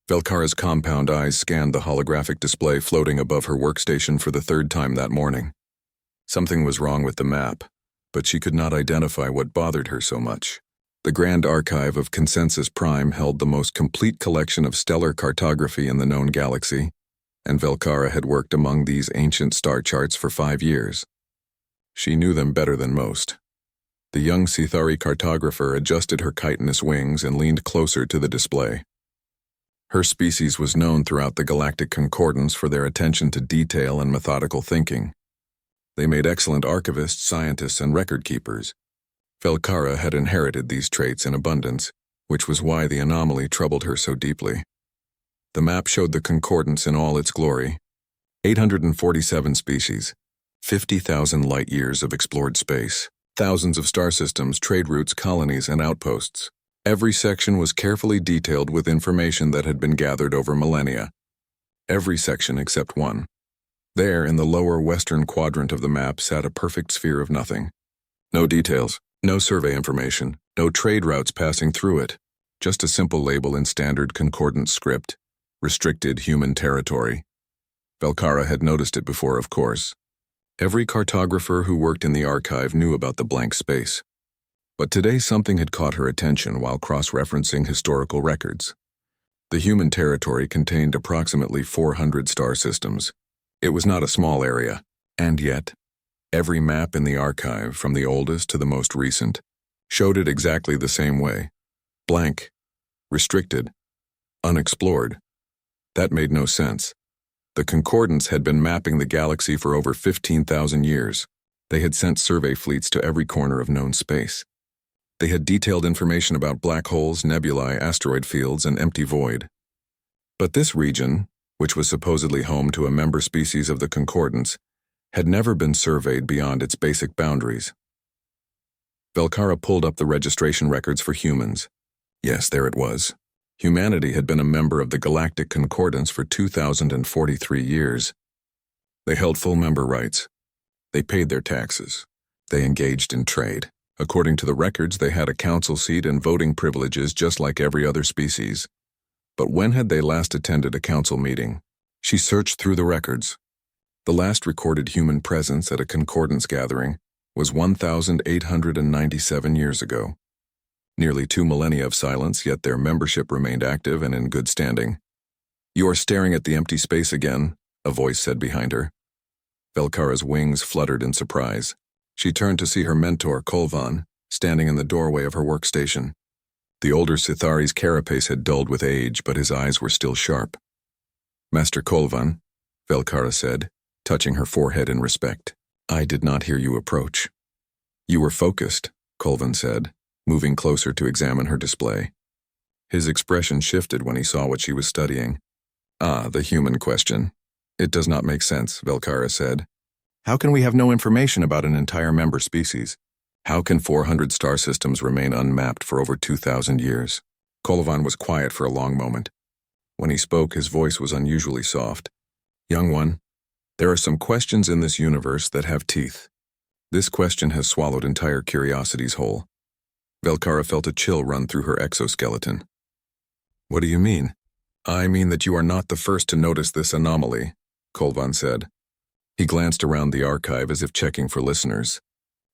Velkara's compound eyes scanned the holographic display floating above her workstation for the third time that morning. Something was wrong with the map, but she could not identify what bothered her so much. The Grand Archive of Consensus Prime held the most complete collection of stellar cartography in the known galaxy, and Velkara had worked among these ancient star charts for 5 years. She knew them better than most. The young Sithari cartographer adjusted her chitinous wings and leaned closer to the display. Her species was known throughout the Galactic Concordance for their attention to detail and methodical thinking. They made excellent archivists, scientists, and record keepers. Velkara had inherited these traits in abundance, which was why the anomaly troubled her so deeply. The map showed the Concordance in all its glory. 847 species, 50,000 light-years of explored space, thousands of star systems, trade routes, colonies, and outposts. Every section was carefully detailed with information that had been gathered over millennia. Every section except one. There, in the lower western quadrant of the map, sat a perfect sphere of nothing. No details, no survey information, no trade routes passing through it. Just a simple label in standard concordance script. Restricted human territory. Velkara had noticed it before, of course. Every cartographer who worked in the archive knew about the blank space. But today something had caught her attention while cross-referencing historical records. The human territory contained approximately 400 star systems. It was not a small area, and yet, every map in the archive, from the oldest to the most recent, showed it exactly the same way. Blank, restricted, unexplored. That made no sense. The Concordance had been mapping the galaxy for over 15,000 years. They had sent survey fleets to every corner of known space. They had detailed information about black holes, nebulae, asteroid fields, and empty void. But this region, which was supposedly home to a member species of the Concordance, had never been surveyed beyond its basic boundaries. Velkara pulled up the registration records for humans. Yes, there it was. Humanity had been a member of the Galactic Concordance for 2,043 years. They held full member rights. They paid their taxes. They engaged in trade. According to the records, they had a council seat and voting privileges just like every other species. But when had they last attended a council meeting? She searched through the records. The last recorded human presence at a concordance gathering was 1,897 years ago. Nearly 2 millennia of silence, yet their membership remained active and in good standing. "You are staring at the empty space again," a voice said behind her. Velkara's wings fluttered in surprise. She turned to see her mentor, Kolvan, standing in the doorway of her workstation. The older Sithari's carapace had dulled with age, but his eyes were still sharp. "Master Kolvan," Velkara said, touching her forehead in respect. "I did not hear you approach." "You were focused," Kolvan said, moving closer to examine her display. His expression shifted when he saw what she was studying. "Ah, the human question. It does not make sense," Velkara said. "How can we have no information about an entire member species? How can 400 star systems remain unmapped for over 2,000 years?" Kolvan was quiet for a long moment. When he spoke, his voice was unusually soft. "Young one, there are some questions in this universe that have teeth. This question has swallowed entire curiosities whole." Velkara felt a chill run through her exoskeleton. "What do you mean?" "I mean that you are not the first to notice this anomaly," Kolvan said. He glanced around the archive as if checking for listeners.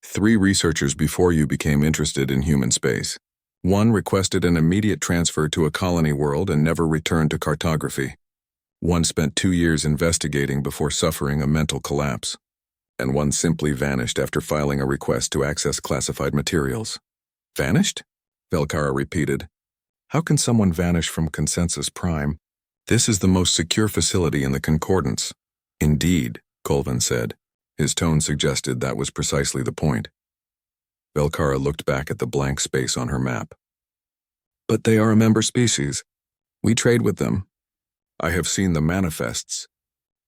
3 researchers before you became interested in human space. 1 requested an immediate transfer to a colony world and never returned to cartography. 1 spent 2 years investigating before suffering a mental collapse. And 1 simply vanished after filing a request to access classified materials. "Vanished?" Velkara repeated. "How can someone vanish from Consensus Prime? This is the most secure facility in the Concordance." "Indeed," Kolvan said. His tone suggested that was precisely the point. Velkara looked back at the blank space on her map. "But they are a member species. We trade with them. I have seen the manifests.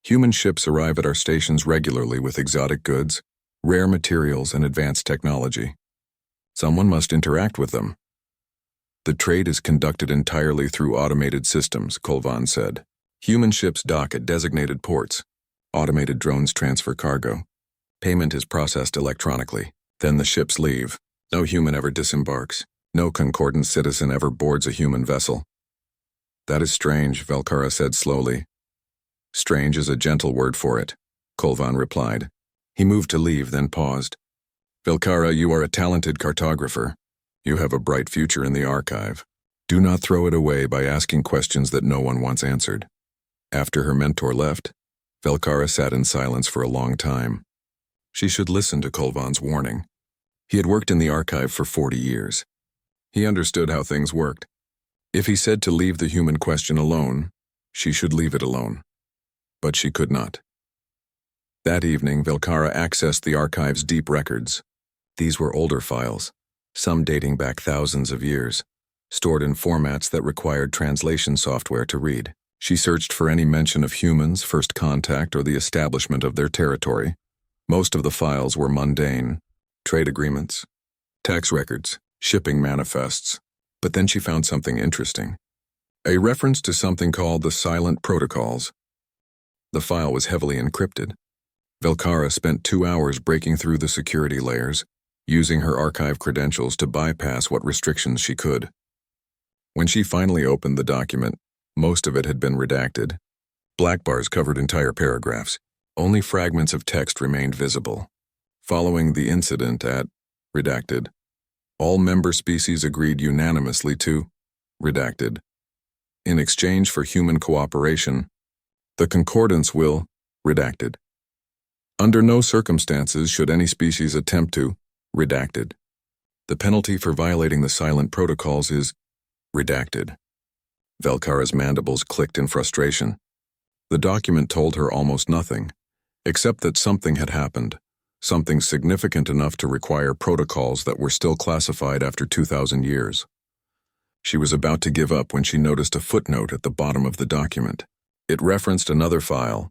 Human ships arrive at our stations regularly with exotic goods, rare materials, and advanced technology. Someone must interact with them." "The trade is conducted entirely through automated systems," Kolvan said. "Human ships dock at designated ports. Automated drones transfer cargo. Payment is processed electronically. Then the ships leave. No human ever disembarks. No Concordance citizen ever boards a human vessel." That is strange, Velkara said slowly. Strange is a gentle word for it, Kolvan replied. He moved to leave, then paused. Velkara, you are a talented cartographer. You have a bright future in the archive. Do not throw it away by asking questions that no one wants answered. After her mentor left, Velkara sat in silence for a long time. She should listen to Kolvan's warning. He had worked in the archive for 40 years. He understood how things worked. If he said to leave the human question alone, she should leave it alone. But she could not. That evening, Velkara accessed the archive's deep records. These were older files, some dating back thousands of years, stored in formats that required translation software to read. She searched for any mention of humans, first contact, or the establishment of their territory. Most of the files were mundane: trade agreements, tax records, shipping manifests. But then she found something interesting. A reference to something called the Silent Protocols. The file was heavily encrypted. Velkara spent 2 hours breaking through the security layers, using her archive credentials to bypass what restrictions she could. When she finally opened the document, most of it had been redacted. Black bars covered entire paragraphs. Only fragments of text remained visible. Following the incident at redacted, all member species agreed unanimously to redacted. In exchange for human cooperation, the concordance will redacted. Under no circumstances should any species attempt to redacted. The penalty for violating the silent protocols is redacted. Velkara's mandibles clicked in frustration. The document told her almost nothing, except that something had happened, something significant enough to require protocols that were still classified after 2,000 years. She was about to give up when she noticed a footnote at the bottom of the document. It referenced another file.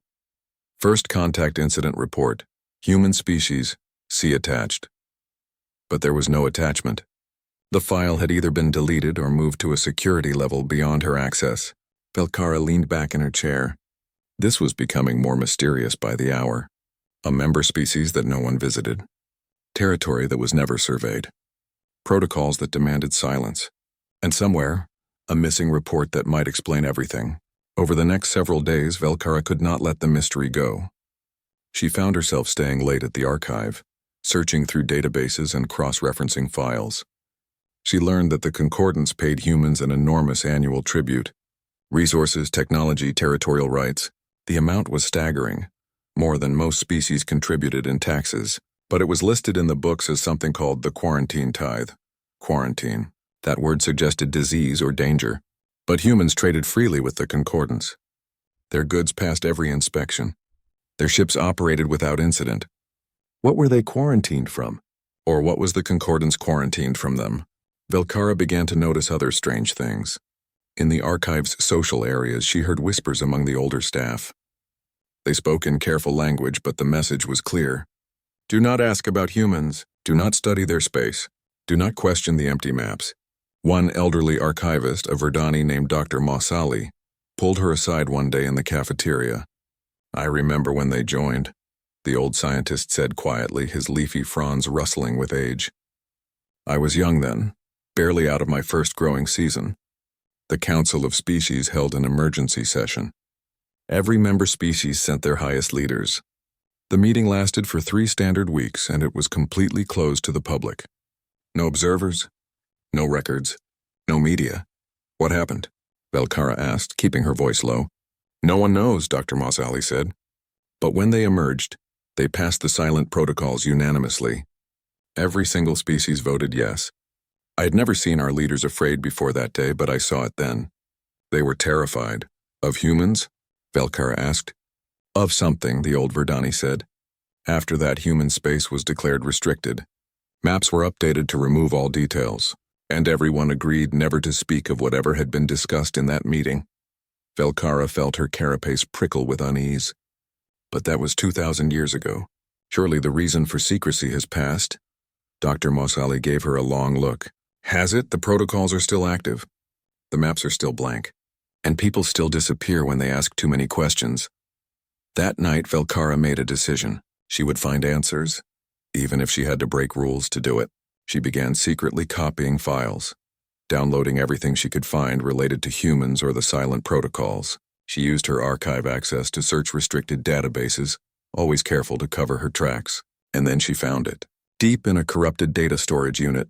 First Contact Incident Report, Human Species, see attached. But there was no attachment. The file had either been deleted or moved to a security level beyond her access. Velkara leaned back in her chair. This was becoming more mysterious by the hour. A member species that no one visited. Territory that was never surveyed. Protocols that demanded silence. And somewhere, a missing report that might explain everything. Over the next several days, Velkara could not let the mystery go. She found herself staying late at the archive, searching through databases and cross-referencing files. She learned that the concordance paid humans an enormous annual tribute. Resources, technology, territorial rights. The amount was staggering, more than most species contributed in taxes, but it was listed in the books as something called the quarantine tithe. Quarantine. That word suggested disease or danger. But humans traded freely with the concordance. Their goods passed every inspection. Their ships operated without incident. What were they quarantined from? Or what was the concordance quarantined from them? Velkara began to notice other strange things. In the archive's social areas, she heard whispers among the older staff. They spoke in careful language, but the message was clear. Do not ask about humans. Do not study their space. Do not question the empty maps. One elderly archivist, a Verdani named Dr. Mossali, pulled her aside one day in the cafeteria. I remember when they joined, the old scientist said quietly, his leafy fronds rustling with age. I was young then, barely out of my first growing season. The Council of Species held an emergency session. Every member species sent their highest leaders. The meeting lasted for 3 standard weeks, and it was completely closed to the public. No observers, no records, no media. What happened? Velkara asked, keeping her voice low. No one knows, Dr. Mossali said. But when they emerged, they passed the silent protocols unanimously. Every single species voted yes. I had never seen our leaders afraid before that day, but I saw it then. They were terrified. Of humans? Velkara asked. Of something, the old Verdani said. After that, human space was declared restricted. Maps were updated to remove all details, and everyone agreed never to speak of whatever had been discussed in that meeting. Velkara felt her carapace prickle with unease. But that was 2,000 years ago. Surely the reason for secrecy has passed. Dr. Mossali gave her a long look. Has it? The protocols are still active. The maps are still blank. And people still disappear when they ask too many questions. That night, Velkara made a decision. She would find answers, even if she had to break rules to do it. She began secretly copying files. downloading everything she could find related to humans or the silent protocols. She used her archive access to search restricted databases, always careful to cover her tracks. And then she found it. Deep in a corrupted data storage unit,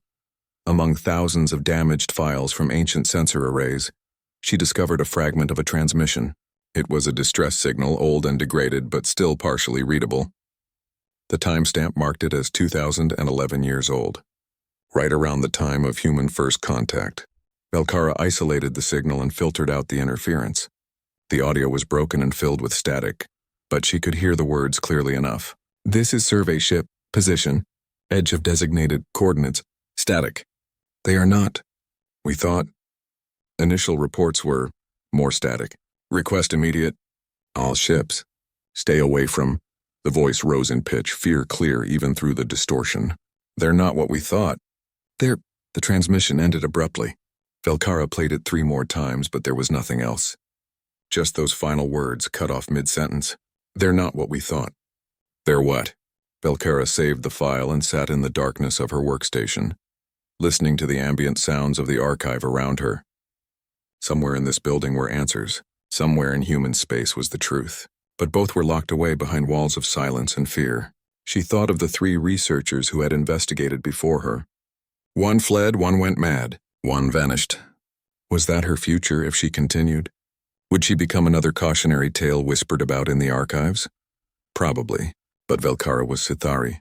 among thousands of damaged files from ancient sensor arrays, she discovered a fragment of a transmission. It was a distress signal, old and degraded, but still partially readable. The timestamp marked it as 2011 years old, right around the time of human first contact. Belcara isolated the signal and filtered out the interference. The audio was broken and filled with static, but she could hear the words clearly enough. This is survey ship, position, edge of designated coordinates, static. They are not. We thought. Initial reports were more static. Request immediate. All ships. Stay away from. The voice rose in pitch, fear clear even through the distortion. They're not what we thought. The transmission ended abruptly. Belcara played it 3 more times, but there was nothing else. Just those final words cut off mid-sentence. They're not what we thought. They're what? Belcara saved the file and sat in the darkness of her workstation, listening to the ambient sounds of the archive around her. Somewhere in this building were answers. Somewhere in human space was the truth. But both were locked away behind walls of silence and fear. She thought of the 3 researchers who had investigated before her. One fled, one went mad, one vanished. Was that her future if she continued? Would she become another cautionary tale whispered about in the archives? Probably, but Belcara was Sithari,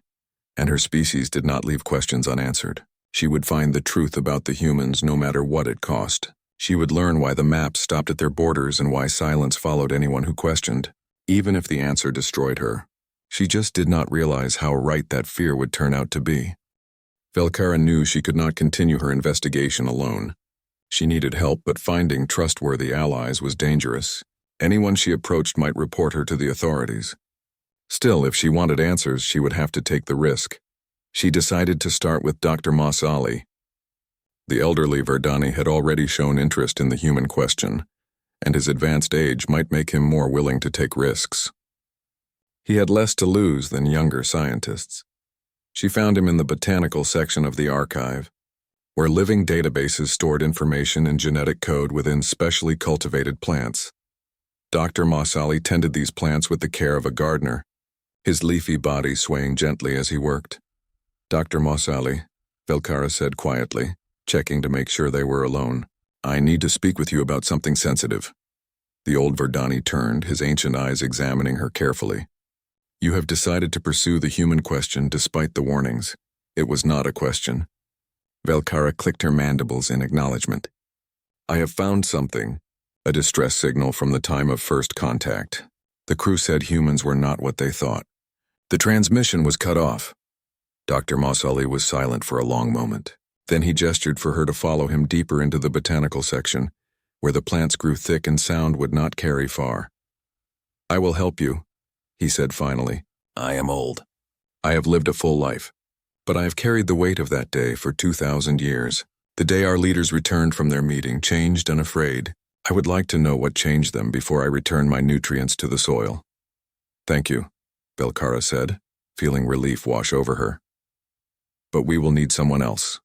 and her species did not leave questions unanswered. She would find the truth about the humans no matter what it cost. She would learn why the maps stopped at their borders and why silence followed anyone who questioned, even if the answer destroyed her. She just did not realize how right that fear would turn out to be. Belcara knew she could not continue her investigation alone. She needed help, but finding trustworthy allies was dangerous. Anyone she approached might report her to the authorities. Still, if she wanted answers, she would have to take the risk. She decided to start with Dr. Moss Ali. The elderly Verdani had already shown interest in the human question, and his advanced age might make him more willing to take risks. He had less to lose than younger scientists. She found him in the botanical section of the archive, where living databases stored information in genetic code within specially cultivated plants. Dr. Mossali tended these plants with the care of a gardener, his leafy body swaying gently as he worked. Dr. Mossali, Belcara said quietly, checking to make sure they were alone. I need to speak with you about something sensitive. The old Verdani turned, his ancient eyes examining her carefully. You have decided to pursue the human question despite the warnings. It was not a question. Belcara clicked her mandibles in acknowledgement. I have found something, a distress signal from the time of first contact. The crew said humans were not what they thought. The transmission was cut off. Dr. Mossali was silent for a long moment. Then he gestured for her to follow him deeper into the botanical section, where the plants grew thick and sound would not carry far. I will help you, he said finally. I am old. I have lived a full life. But I have carried the weight of that day for 2,000 years. The day our leaders returned from their meeting, changed and afraid. I would like to know what changed them before I return my nutrients to the soil. Thank you, Belcara said, feeling relief wash over her. But we will need someone else.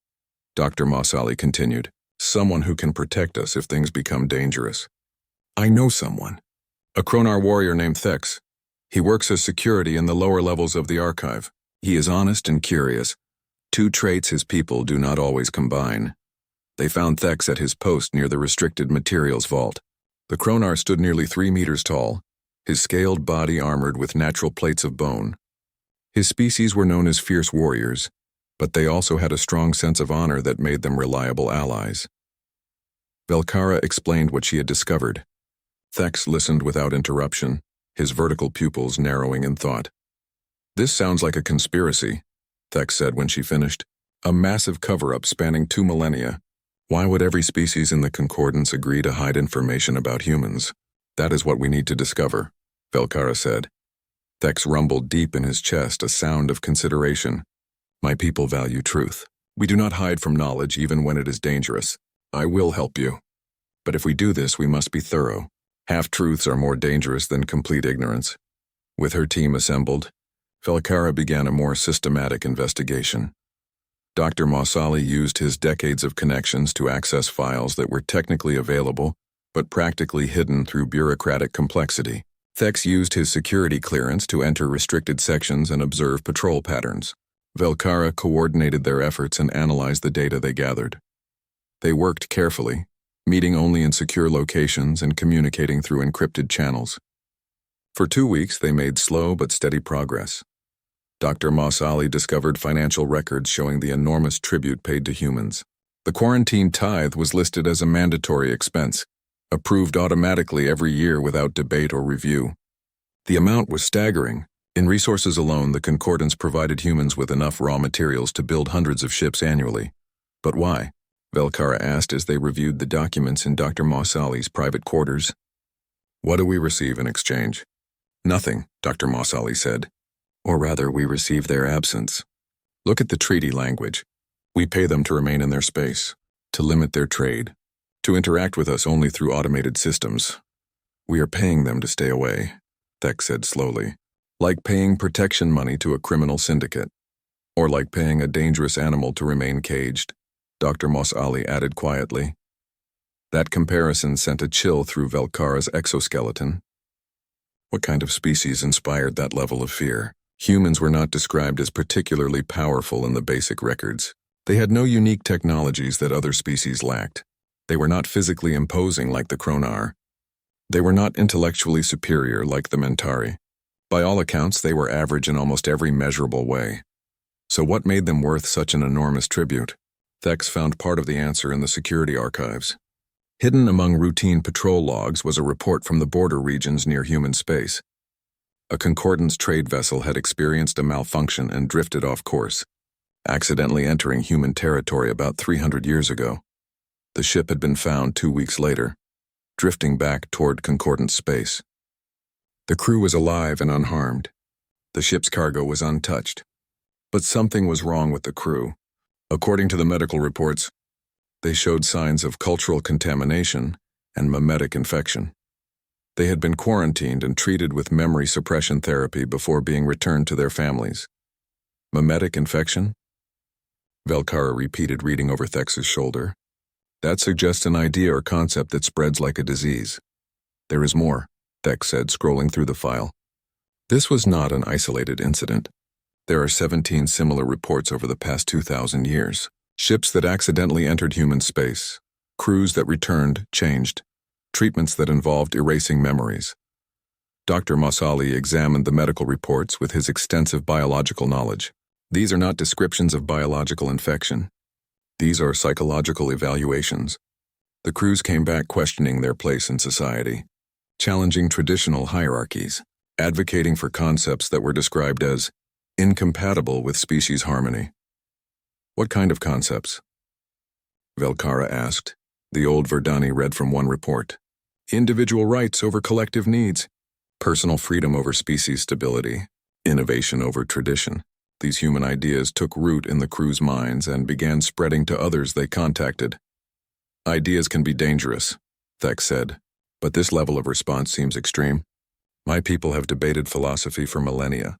Dr. Mossali continued. Someone who can protect us if things become dangerous. I know someone. A Kronar warrior named Thex. He works as security in the lower levels of the archive. He is honest and curious. 2 traits his people do not always combine. They found Thex at his post near the restricted materials vault. The Kronar stood nearly 3 meters tall, his scaled body armored with natural plates of bone. His species were known as fierce warriors, but they also had a strong sense of honor that made them reliable allies. Belcara explained what she had discovered. Thex listened without interruption, his vertical pupils narrowing in thought. This sounds like a conspiracy, Thex said when she finished. A massive cover-up spanning 2 millennia. Why would every species in the Concordance agree to hide information about humans? That is what we need to discover, Belcara said. Thex rumbled deep in his chest, a sound of consideration. My people value truth. We do not hide from knowledge even when it is dangerous. I will help you. But if we do this, we must be thorough. Half-truths are more dangerous than complete ignorance. With her team assembled, Belcara began a more systematic investigation. Dr. Mossali used his decades of connections to access files that were technically available, but practically hidden through bureaucratic complexity. Thex used his security clearance to enter restricted sections and observe patrol patterns. Velkara coordinated their efforts and analyzed the data they gathered. They worked carefully, meeting only in secure locations and communicating through encrypted channels. For 2 weeks, they made slow but steady progress. Dr. Mossali discovered financial records showing the enormous tribute paid to humans. The quarantine tithe was listed as a mandatory expense, approved automatically every year without debate or review. The amount was staggering. In resources alone, the Concordance provided humans with enough raw materials to build hundreds of ships annually. But why? Velkara asked as they reviewed the documents in Dr. Mossali's private quarters. What do we receive in exchange? Nothing, Dr. Mossali said. Or rather, we receive their absence. Look at the treaty language. We pay them to remain in their space, to limit their trade, to interact with us only through automated systems. We are paying them to stay away, Thex said slowly, like paying protection money to a criminal syndicate, or like paying a dangerous animal to remain caged, Dr. Mossali added quietly. That comparison sent a chill through Velkara's exoskeleton. What kind of species inspired that level of fear? Humans were not described as particularly powerful in the basic records. They had no unique technologies that other species lacked. They were not physically imposing like the Kronar. They were not intellectually superior like the Mentari. By all accounts, they were average in almost every measurable way. So what made them worth such an enormous tribute? Thex found part of the answer in the security archives. Hidden among routine patrol logs was a report from the border regions near human space. A Concordance trade vessel had experienced a malfunction and drifted off course, accidentally entering human territory about 300 years ago. The ship had been found 2 weeks later, drifting back toward Concordance space. The crew was alive and unharmed. The ship's cargo was untouched. But something was wrong with the crew. According to the medical reports, they showed signs of cultural contamination and memetic infection. They had been quarantined and treated with memory suppression therapy before being returned to their families. Memetic infection? Velkara repeated, reading over Thex's shoulder. That suggests an idea or concept that spreads like a disease. There is more, Thex said, scrolling through the file. This was not an isolated incident. There are 17 similar reports over the past 2,000 years. Ships that accidentally entered human space, crews that returned, changed, treatments that involved erasing memories. Dr. Mossali examined the medical reports with his extensive biological knowledge. These are not descriptions of biological infection. These are psychological evaluations. The crews came back questioning their place in society, challenging traditional hierarchies, advocating for concepts that were described as incompatible with species harmony. What kind of concepts? Velkara asked. The old Verdani read from one report. Individual rights over collective needs. Personal freedom over species stability. Innovation over tradition. These human ideas took root in the crew's minds and began spreading to others they contacted. Ideas can be dangerous, Thex said, but this level of response seems extreme. My people have debated philosophy for millennia.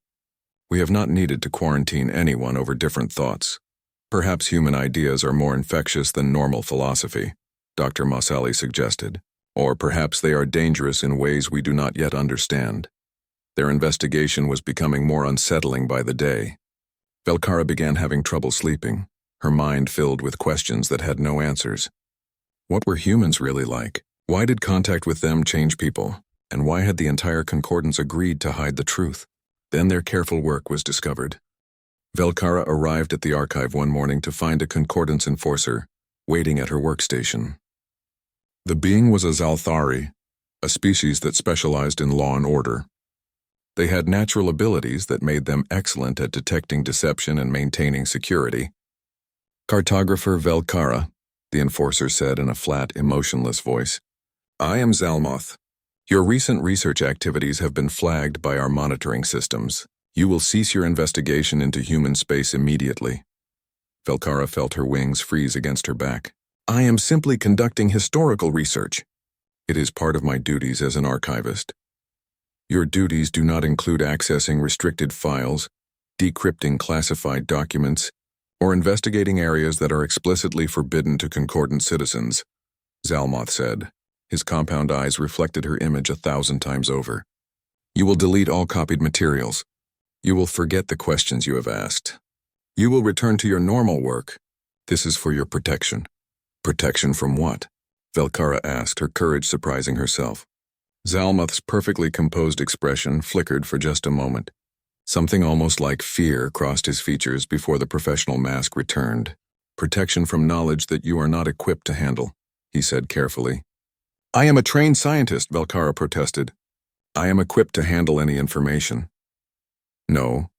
We have not needed to quarantine anyone over different thoughts. Perhaps human ideas are more infectious than normal philosophy, Dr. Mossali suggested. Or perhaps they are dangerous in ways we do not yet understand. Their investigation was becoming more unsettling by the day. Velkara began having trouble sleeping, her mind filled with questions that had no answers. What were humans really like? Why did contact with them change people? And why had the entire Concordance agreed to hide the truth? Then their careful work was discovered. Velkara arrived at the archive one morning to find a Concordance enforcer waiting at her workstation. The being was a Zalthari, a species that specialized in law and order. They had natural abilities that made them excellent at detecting deception and maintaining security. Cartographer Velkara, the enforcer said in a flat, emotionless voice. I am Zalmoth. Your recent research activities have been flagged by our monitoring systems. You will cease your investigation into human space immediately. Velkara felt her wings freeze against her back. I am simply conducting historical research. It is part of my duties as an archivist. Your duties do not include accessing restricted files, decrypting classified documents, or investigating areas that are explicitly forbidden to concordant citizens, Zalmoth said. His compound eyes reflected her image 1,000 times over. You will delete all copied materials. You will forget the questions you have asked. You will return to your normal work. This is for your protection. Protection from what? Velkara asked, her courage surprising herself. Zalmoth's perfectly composed expression flickered for just a moment. Something almost like fear crossed his features before the professional mask returned. Protection from knowledge that you are not equipped to handle, he said carefully. I am a trained scientist, Velkara protested. I am equipped to handle any information. No,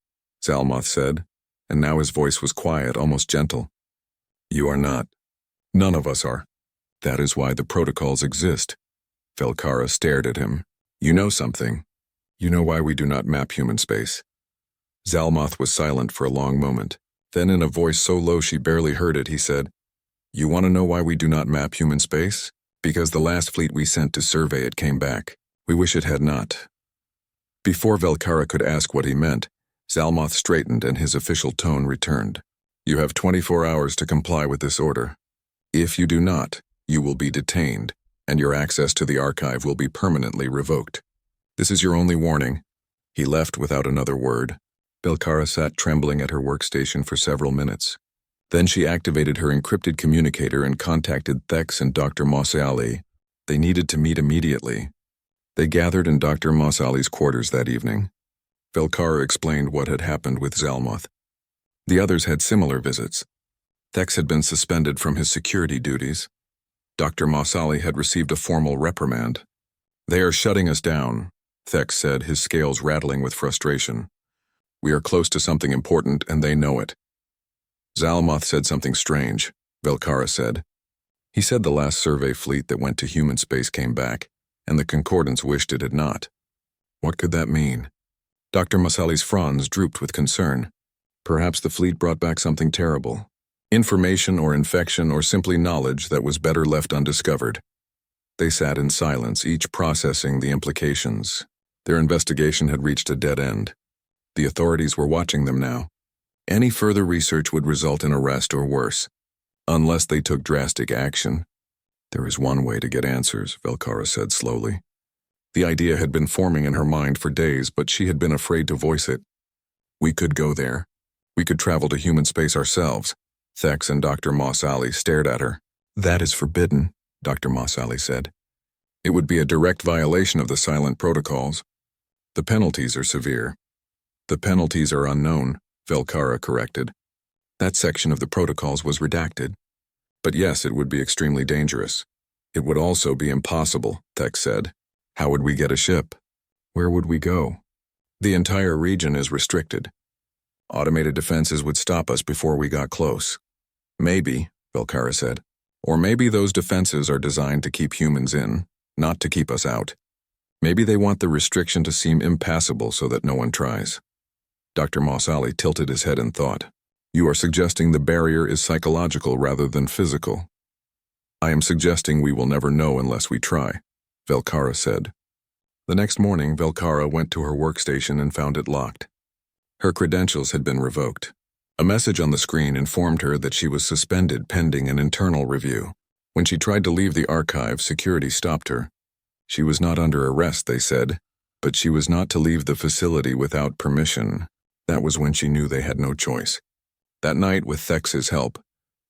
Zalmoth said, and now his voice was quiet, almost gentle. You are not. None of us are. That is why the protocols exist. Velkara stared at him. You know something. You know why we do not map human space. Zalmoth was silent for a long moment. Then in a voice so low she barely heard it, he said, You want to know why we do not map human space? Because the last fleet we sent to survey it came back. We wish it had not. Before Velkara could ask what he meant, Zalmoth straightened and his official tone returned. You have 24 hours to comply with this order. If you do not, you will be detained, and your access to the archive will be permanently revoked. This is your only warning. He left without another word. Velkara sat trembling at her workstation for several minutes. Then she activated her encrypted communicator and contacted Thex and Dr. Mossali. They needed to meet immediately. They gathered in Dr. Mossali's quarters that evening. Velkara explained what had happened with Zalmoth. The others had similar visits. Thex had been suspended from his security duties. Dr. Mossali had received a formal reprimand. They are shutting us down, Thex said, his scales rattling with frustration. We are close to something important, and they know it. Zalmoth said something strange, Velkara said. He said the last survey fleet that went to human space came back, and the concordants wished it had not. What could that mean? Dr. Mossali's fronds drooped with concern. Perhaps the fleet brought back something terrible. Information or infection or simply knowledge that was better left undiscovered. They sat in silence, each processing the implications. Their investigation had reached a dead end. The authorities were watching them now. Any further research would result in arrest or worse, unless they took drastic action. There is one way to get answers, Velkara said slowly. The idea had been forming in her mind for days, but she had been afraid to voice it. We could go there. We could travel to human space ourselves. Thex and Dr. Mossali stared at her. That is forbidden, Dr. Mossali said. It would be a direct violation of the silent protocols. The penalties are severe. The penalties are unknown, Velkara corrected. That section of the protocols was redacted. But yes, it would be extremely dangerous. It would also be impossible, Thex said. How would we get a ship? Where would we go? The entire region is restricted. Automated defenses would stop us before we got close. Maybe, Velkara said. Or maybe those defenses are designed to keep humans in, not to keep us out. Maybe they want the restriction to seem impassable so that no one tries. Dr. Mossali tilted his head in thought. You are suggesting the barrier is psychological rather than physical. I am suggesting we will never know unless we try, Velkara said. The next morning, Velkara went to her workstation and found it locked. Her credentials had been revoked. A message on the screen informed her that she was suspended pending an internal review. When she tried to leave the archive, security stopped her. She was not under arrest, they said, but she was not to leave the facility without permission. That was when she knew they had no choice. That night, with Thex's help,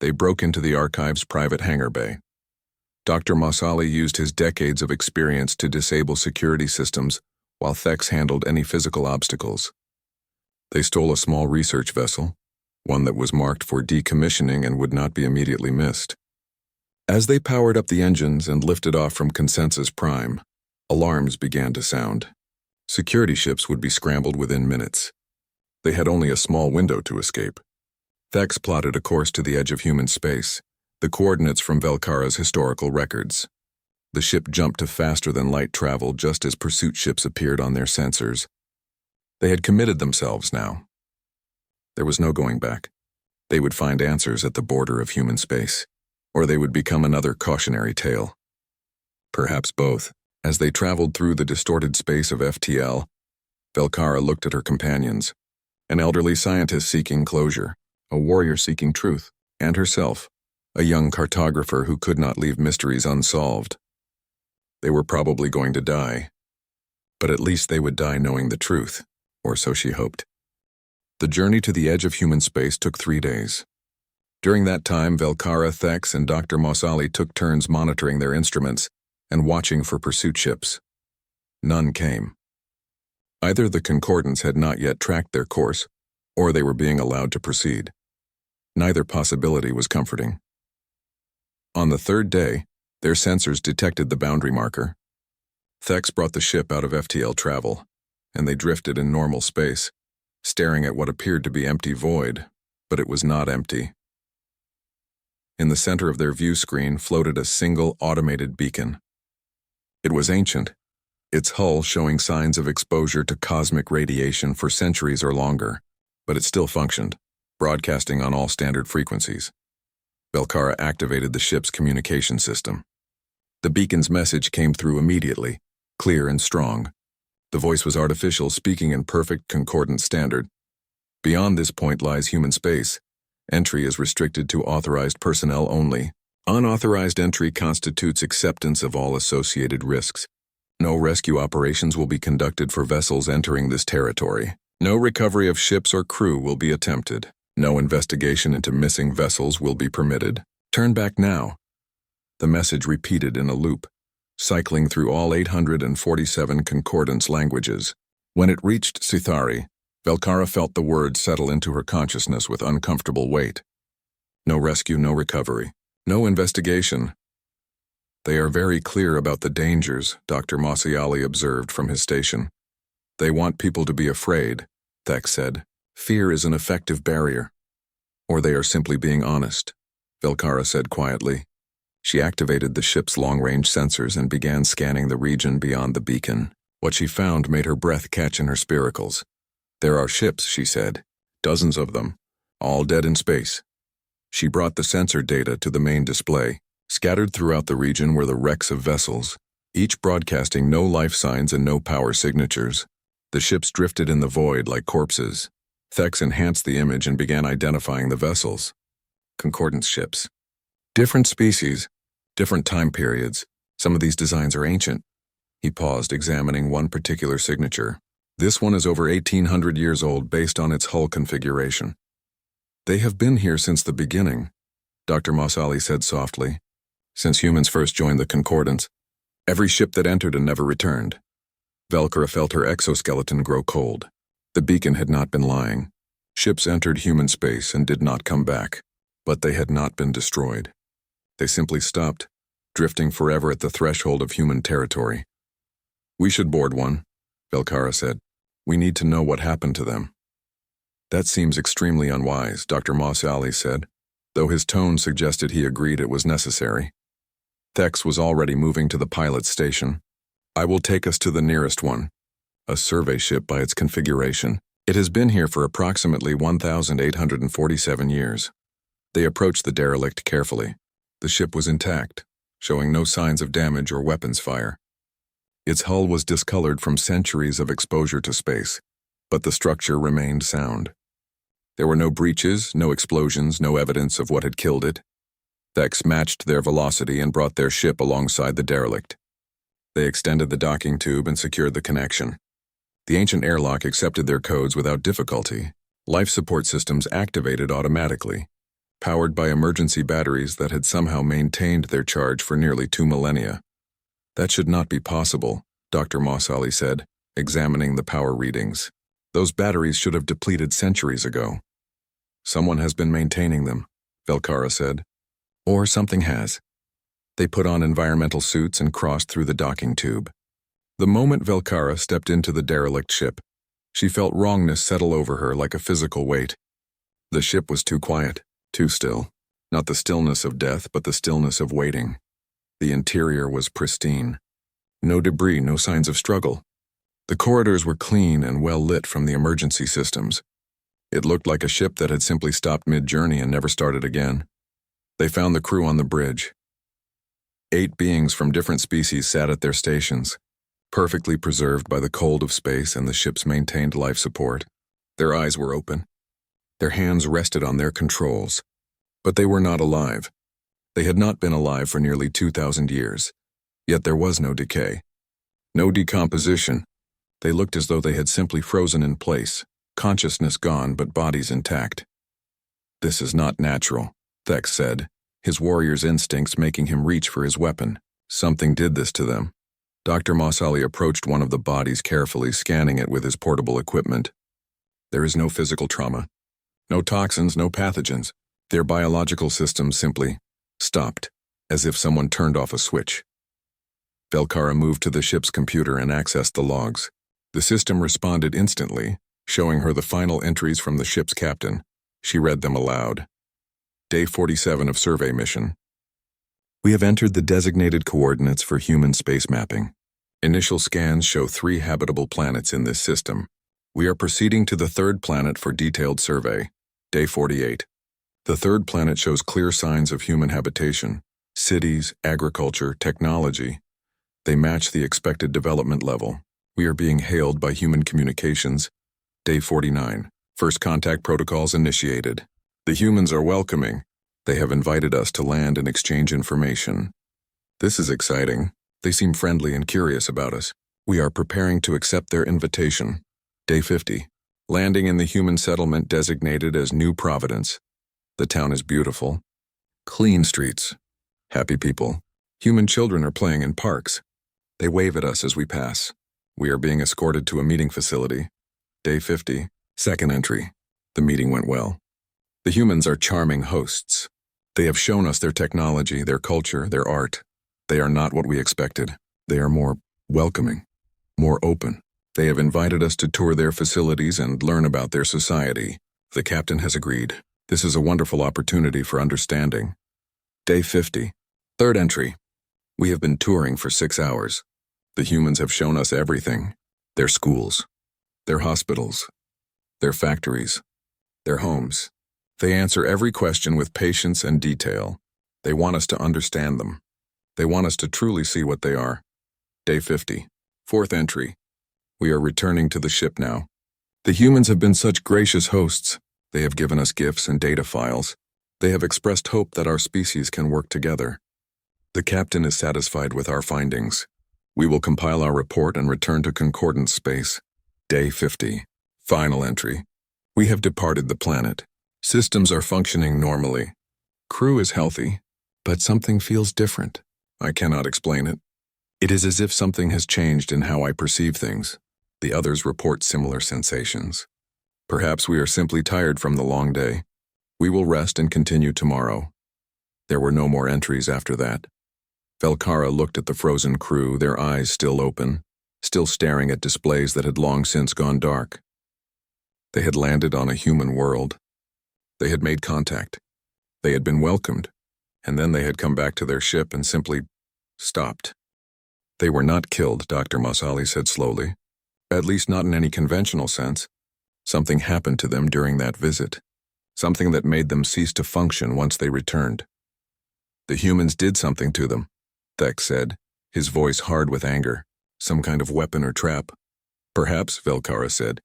they broke into the archive's private hangar bay. Dr. Mossali used his decades of experience to disable security systems, while Thex handled any physical obstacles. They stole a small research vessel, one that was marked for decommissioning and would not be immediately missed. As they powered up the engines and lifted off from Consensus Prime, alarms began to sound. Security ships would be scrambled within minutes. They had only a small window to escape. Thex plotted a course to the edge of human space, the coordinates from Velkara's historical records. The ship jumped to faster-than-light travel just as pursuit ships appeared on their sensors. They had committed themselves now. There was no going back. They would find answers at the border of human space, or they would become another cautionary tale. Perhaps both. As they traveled through the distorted space of FTL, Velkara looked at her companions, an elderly scientist seeking closure, a warrior seeking truth, and herself, a young cartographer who could not leave mysteries unsolved. They were probably going to die, but at least they would die knowing the truth, or so she hoped. The journey to the edge of human space took 3 days. During that time, Velkara, Thex, and Dr. Mossali took turns monitoring their instruments and watching for pursuit ships. None came. Either the concordants had not yet tracked their course, or they were being allowed to proceed. Neither possibility was comforting. On the 3rd day, their sensors detected the boundary marker. Thex brought the ship out of FTL travel, and they drifted in normal space, staring at what appeared to be empty void, but it was not empty. In the center of their view screen floated a single automated beacon. It was ancient, its hull showing signs of exposure to cosmic radiation for centuries or longer, but it still functioned, broadcasting on all standard frequencies. Velkara activated the ship's communication system. The beacon's message came through immediately, clear and strong. The voice was artificial, speaking in perfect concordant standard. Beyond this point lies human space. Entry is restricted to authorized personnel only. Unauthorized entry constitutes acceptance of all associated risks. No rescue operations will be conducted for vessels entering this territory. No recovery of ships or crew will be attempted. No investigation into missing vessels will be permitted. Turn back now. The message repeated in a loop, cycling through all 847 concordance languages. When it reached Sithari, Velkara felt the words settle into her consciousness with uncomfortable weight. No rescue, no recovery, no investigation. They are very clear about the dangers, Dr. Mossiali observed from his station. They want people to be afraid, Thex said. Fear is an effective barrier. Or they are simply being honest, Velkara said quietly. She activated the ship's long-range sensors and began scanning the region beyond the beacon. What she found made her breath catch in her spiracles. There are ships, she said, dozens of them, all dead in space. She brought the sensor data to the main display. Scattered throughout the region were the wrecks of vessels, each broadcasting no life signs and no power signatures. The ships drifted in the void like corpses. Thex enhanced the image and began identifying the vessels. Concordance ships. Different species, different time periods. Some of these designs are ancient. He paused, examining one particular signature. This one is over 1,800 years old based on its hull configuration. They have been here since the beginning, Dr. Mossali said softly. Since humans first joined the concordance, every ship that entered and never returned. Velkara felt her exoskeleton grow cold. The beacon had not been lying. Ships entered human space and did not come back, but they had not been destroyed. They simply stopped, drifting forever at the threshold of human territory. We should board one, Velkara said. We need to know what happened to them. That seems extremely unwise, Dr. Mossali said, though his tone suggested he agreed it was necessary. Thex was already moving to the pilot's station. I will take us to the nearest one, a survey ship by its configuration. It has been here for approximately 1,847 years. They approached the derelict carefully. The ship was intact, showing no signs of damage or weapons fire. Its hull was discolored from centuries of exposure to space, but the structure remained sound. There were no breaches, no explosions, no evidence of what had killed it. Thex matched their velocity and brought their ship alongside the derelict. They extended the docking tube and secured the connection. The ancient airlock accepted their codes without difficulty. Life support systems activated automatically, powered by emergency batteries that had somehow maintained their charge for nearly 2 millennia. That should not be possible, Dr. Mossali said, examining the power readings. Those batteries should have depleted centuries ago. Someone has been maintaining them, Velkara said. Or something has. They put on environmental suits and crossed through the docking tube. The moment Velkara stepped into the derelict ship, she felt wrongness settle over her like a physical weight. The ship was too quiet, too still. Not the stillness of death, but the stillness of waiting. The interior was pristine. No debris, no signs of struggle. The corridors were clean and well lit from the emergency systems. It looked like a ship that had simply stopped mid-journey and never started again. They found the crew on the bridge. 8 beings from different species sat at their stations, perfectly preserved by the cold of space and the ship's maintained life support. Their eyes were open. Their hands rested on their controls. But they were not alive. They had not been alive for nearly 2,000 years. Yet there was no decay. No decomposition. They looked as though they had simply frozen in place, consciousness gone but bodies intact. "This is not natural," Thex said, his warrior's instincts making him reach for his weapon. Something did this to them. Dr. Mossali approached one of the bodies carefully, scanning it with his portable equipment. "There is no physical trauma. No toxins, no pathogens. Their biological systems simply stopped, as if someone turned off a switch." Velkara moved to the ship's computer and accessed the logs. The system responded instantly, showing her the final entries from the ship's captain. She read them aloud. Day 47 of survey mission. "We have entered the designated coordinates for human space mapping. Initial scans show 3 habitable planets in this system. We are proceeding to the 3rd planet for detailed survey. Day 48. The 3rd planet shows clear signs of human habitation, cities, agriculture, technology. They match the expected development level. We are being hailed by human communications. Day 49. First contact protocols initiated. The humans are welcoming. They have invited us to land and exchange information. This is exciting. They seem friendly and curious about us. We are preparing to accept their invitation. Day 50. Landing in the human settlement designated as New Providence. The town is beautiful. Clean streets. Happy people. Human children are playing in parks. They wave at us as we pass. We are being escorted to a meeting facility. Day 50. Second entry. The meeting went well. The humans are charming hosts. They have shown us their technology, their culture, their art. They are not what we expected. They are more welcoming, more open. They have invited us to tour their facilities and learn about their society. The captain has agreed. This is a wonderful opportunity for understanding. Day 50. Third entry. We have been touring for 6 hours. The humans have shown us everything. Their schools, their hospitals, their factories, their homes. They answer every question with patience and detail. They want us to understand them. They want us to truly see what they are. Day 50. Fourth entry. We are returning to the ship now. The humans have been such gracious hosts. They have given us gifts and data files. They have expressed hope that our species can work together. The captain is satisfied with our findings. We will compile our report and return to concordance space. Day 50. Final entry. We have departed the planet. Systems are functioning normally. Crew is healthy, but something feels different. I cannot explain it. It is as if something has changed in how I perceive things. The others report similar sensations. Perhaps we are simply tired from the long day. We will rest and continue tomorrow. There were no more entries after that. Velkara looked at the frozen crew, their eyes still open, still staring at displays that had long since gone dark. They had landed on a human world. They had made contact. They had been welcomed, and then they had come back to their ship and simply stopped. They were not killed, Dr. Mossali said slowly. At least not in any conventional sense. Something happened to them during that visit. Something that made them cease to function once they returned. The humans did something to them, Thex said, his voice hard with anger. Some kind of weapon or trap. Perhaps, Velkara said.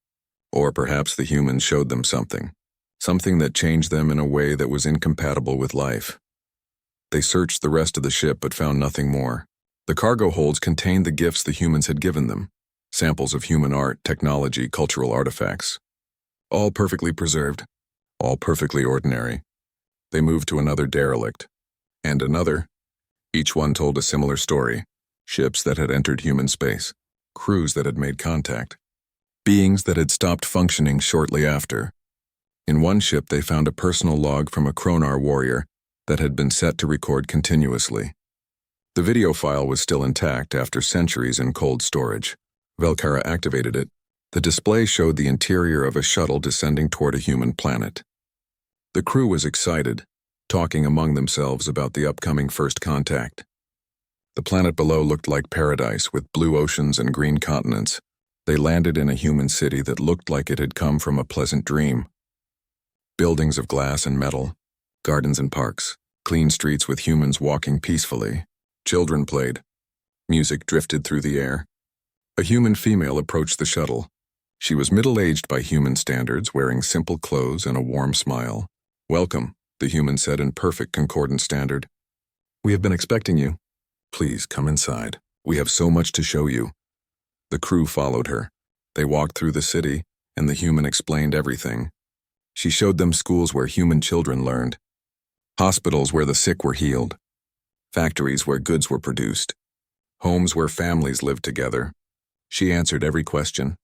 Or perhaps the humans showed them something. Something that changed them in a way that was incompatible with life. They searched the rest of the ship but found nothing more. The cargo holds contained the gifts the humans had given them. Samples of human art, technology, cultural artifacts. All perfectly preserved. All perfectly ordinary. They moved to another derelict. And another. Each one told a similar story. Ships that had entered human space. Crews that had made contact. Beings that had stopped functioning shortly after. In one ship they found a personal log from a Kronar warrior that had been set to record continuously. The video file was still intact after centuries in cold storage. Velkara activated it. The display showed the interior of a shuttle descending toward a human planet. The crew was excited, talking among themselves about the upcoming first contact. The planet below looked like paradise with blue oceans and green continents. They landed in a human city that looked like it had come from a pleasant dream. Buildings of glass and metal, gardens and parks, clean streets with humans walking peacefully. Children played. Music drifted through the air. A human female approached the shuttle. She was middle-aged by human standards, wearing simple clothes and a warm smile. "Welcome," the human said in perfect concordant standard. "We have been expecting you. Please come inside. We have so much to show you." The crew followed her. They walked through the city, and the human explained everything. She showed them schools where human children learned, hospitals where the sick were healed, factories where goods were produced, homes where families lived together. She answered every question.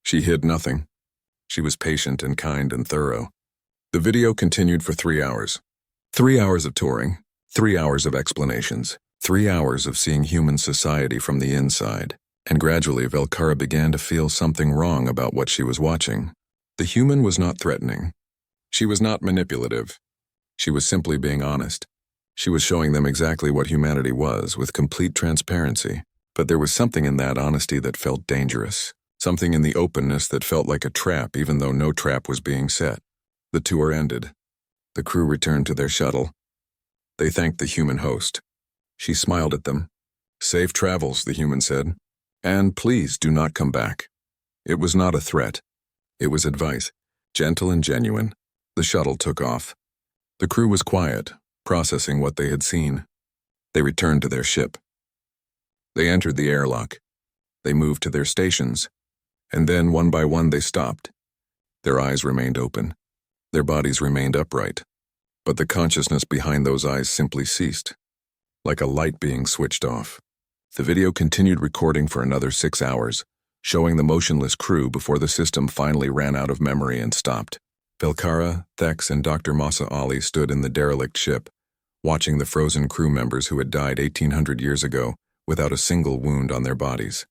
She hid nothing. She was patient and kind and thorough. The video continued for 3 hours. 3 hours of touring, 3 hours of explanations, 3 hours of seeing human society from the inside. And gradually Velkara began to feel something wrong about what she was watching. The human was not threatening. She was not manipulative. She was simply being honest. She was showing them exactly what humanity was, with complete transparency. But there was something in that honesty that felt dangerous. Something in the openness that felt like a trap, even though no trap was being set. The tour ended. The crew returned to their shuttle. They thanked the human host. She smiled at them. "Safe travels," the human said. "And please do not come back." It was not a threat. It was advice, gentle and genuine. The shuttle took off. The crew was quiet, processing what they had seen. They returned to their ship. They entered the airlock. They moved to their stations. And then, one by one, they stopped. Their eyes remained open. Their bodies remained upright. But the consciousness behind those eyes simply ceased, like a light being switched off. The video continued recording for another 6 hours, showing the motionless crew before the system finally ran out of memory and stopped. Velkara, Thex, and Dr. Masa Ali stood in the derelict ship, watching the frozen crew members who had died 1,800 years ago without a single wound on their bodies.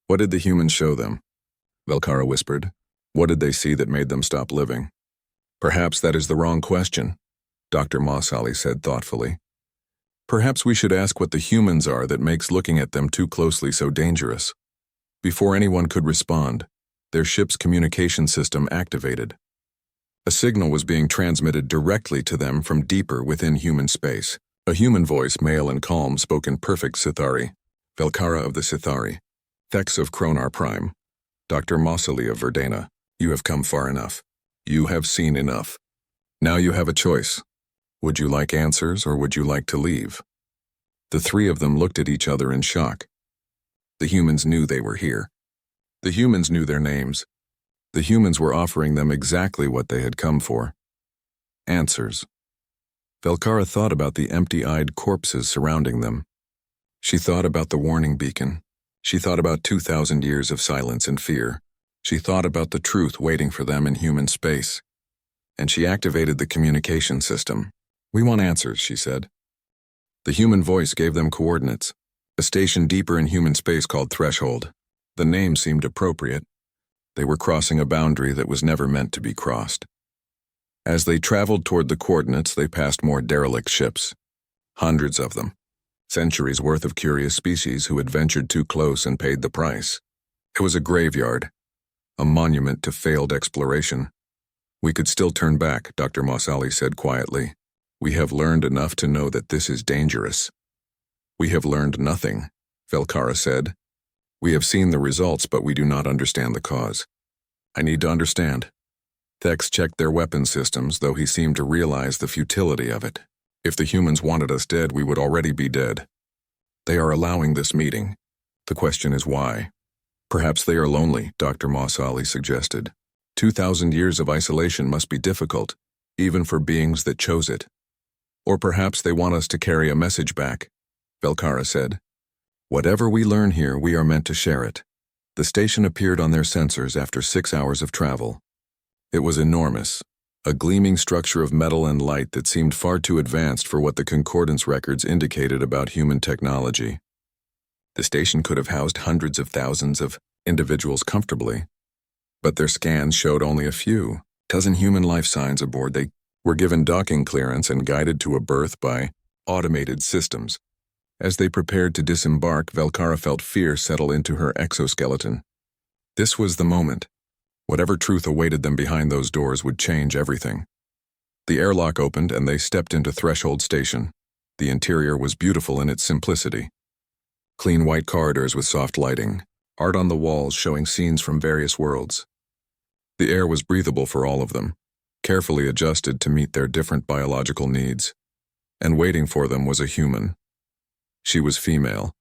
"What did the humans show them?" Velkara whispered. "What did they see that made them stop living?" "Perhaps that is the wrong question," Dr. Masali said thoughtfully. "Perhaps we should ask what the humans are that makes looking at them too closely so dangerous." Before anyone could respond, their ship's communication system activated. A signal was being transmitted directly to them from deeper within human space. A human voice, male and calm, spoke in perfect Sithari. "Velkara of the Sithari, Thex of Kronar Prime, Dr. Masali of Verdana, you have come far enough. You have seen enough. Now you have a choice. Would you like answers or would you like to leave?" The three of them looked at each other in shock. The humans knew they were here. The humans knew their names. The humans were offering them exactly what they had come for. Answers. Velkara thought about the empty-eyed corpses surrounding them. She thought about the warning beacon. She thought about 2,000 years of silence and fear. She thought about the truth waiting for them in human space. And she activated the communication system. "We want answers," she said. The human voice gave them coordinates. A station deeper in human space called Threshold. The name seemed appropriate. They were crossing a boundary that was never meant to be crossed. As they traveled toward the coordinates, they passed more derelict ships. Hundreds of them. Centuries worth of curious species who had ventured too close and paid the price. It was a graveyard, a monument to failed exploration. "We could still turn back," Dr. Masali said quietly. "We have learned enough to know that this is dangerous." "We have learned nothing," Velkara said. "We have seen the results, but we do not understand the cause." "I need to understand." Thex checked their weapon systems, though he seemed to realize the futility of it. "If the humans wanted us dead, we would already be dead. They are allowing this meeting. The question is why." "Perhaps they are lonely," Dr. Masali suggested. 2,000 years of isolation must be difficult, even for beings that chose it. "Or perhaps they want us to carry a message back," Velkara said. "Whatever we learn here, we are meant to share it." The station appeared on their sensors after 6 hours of travel. It was enormous, a gleaming structure of metal and light that seemed far too advanced for what the concordance records indicated about human technology. The station could have housed hundreds of thousands of individuals comfortably, but their scans showed only a few dozen human life signs aboard. They were given docking clearance and guided to a berth by automated systems. As they prepared to disembark, Velkara felt fear settle into her exoskeleton. This was the moment. Whatever truth awaited them behind those doors would change everything. The airlock opened and they stepped into Threshold Station. The interior was beautiful in its simplicity. Clean white corridors with soft lighting, art on the walls showing scenes from various worlds. The air was breathable for all of them, carefully adjusted to meet their different biological needs. And waiting for them was a human. She was female,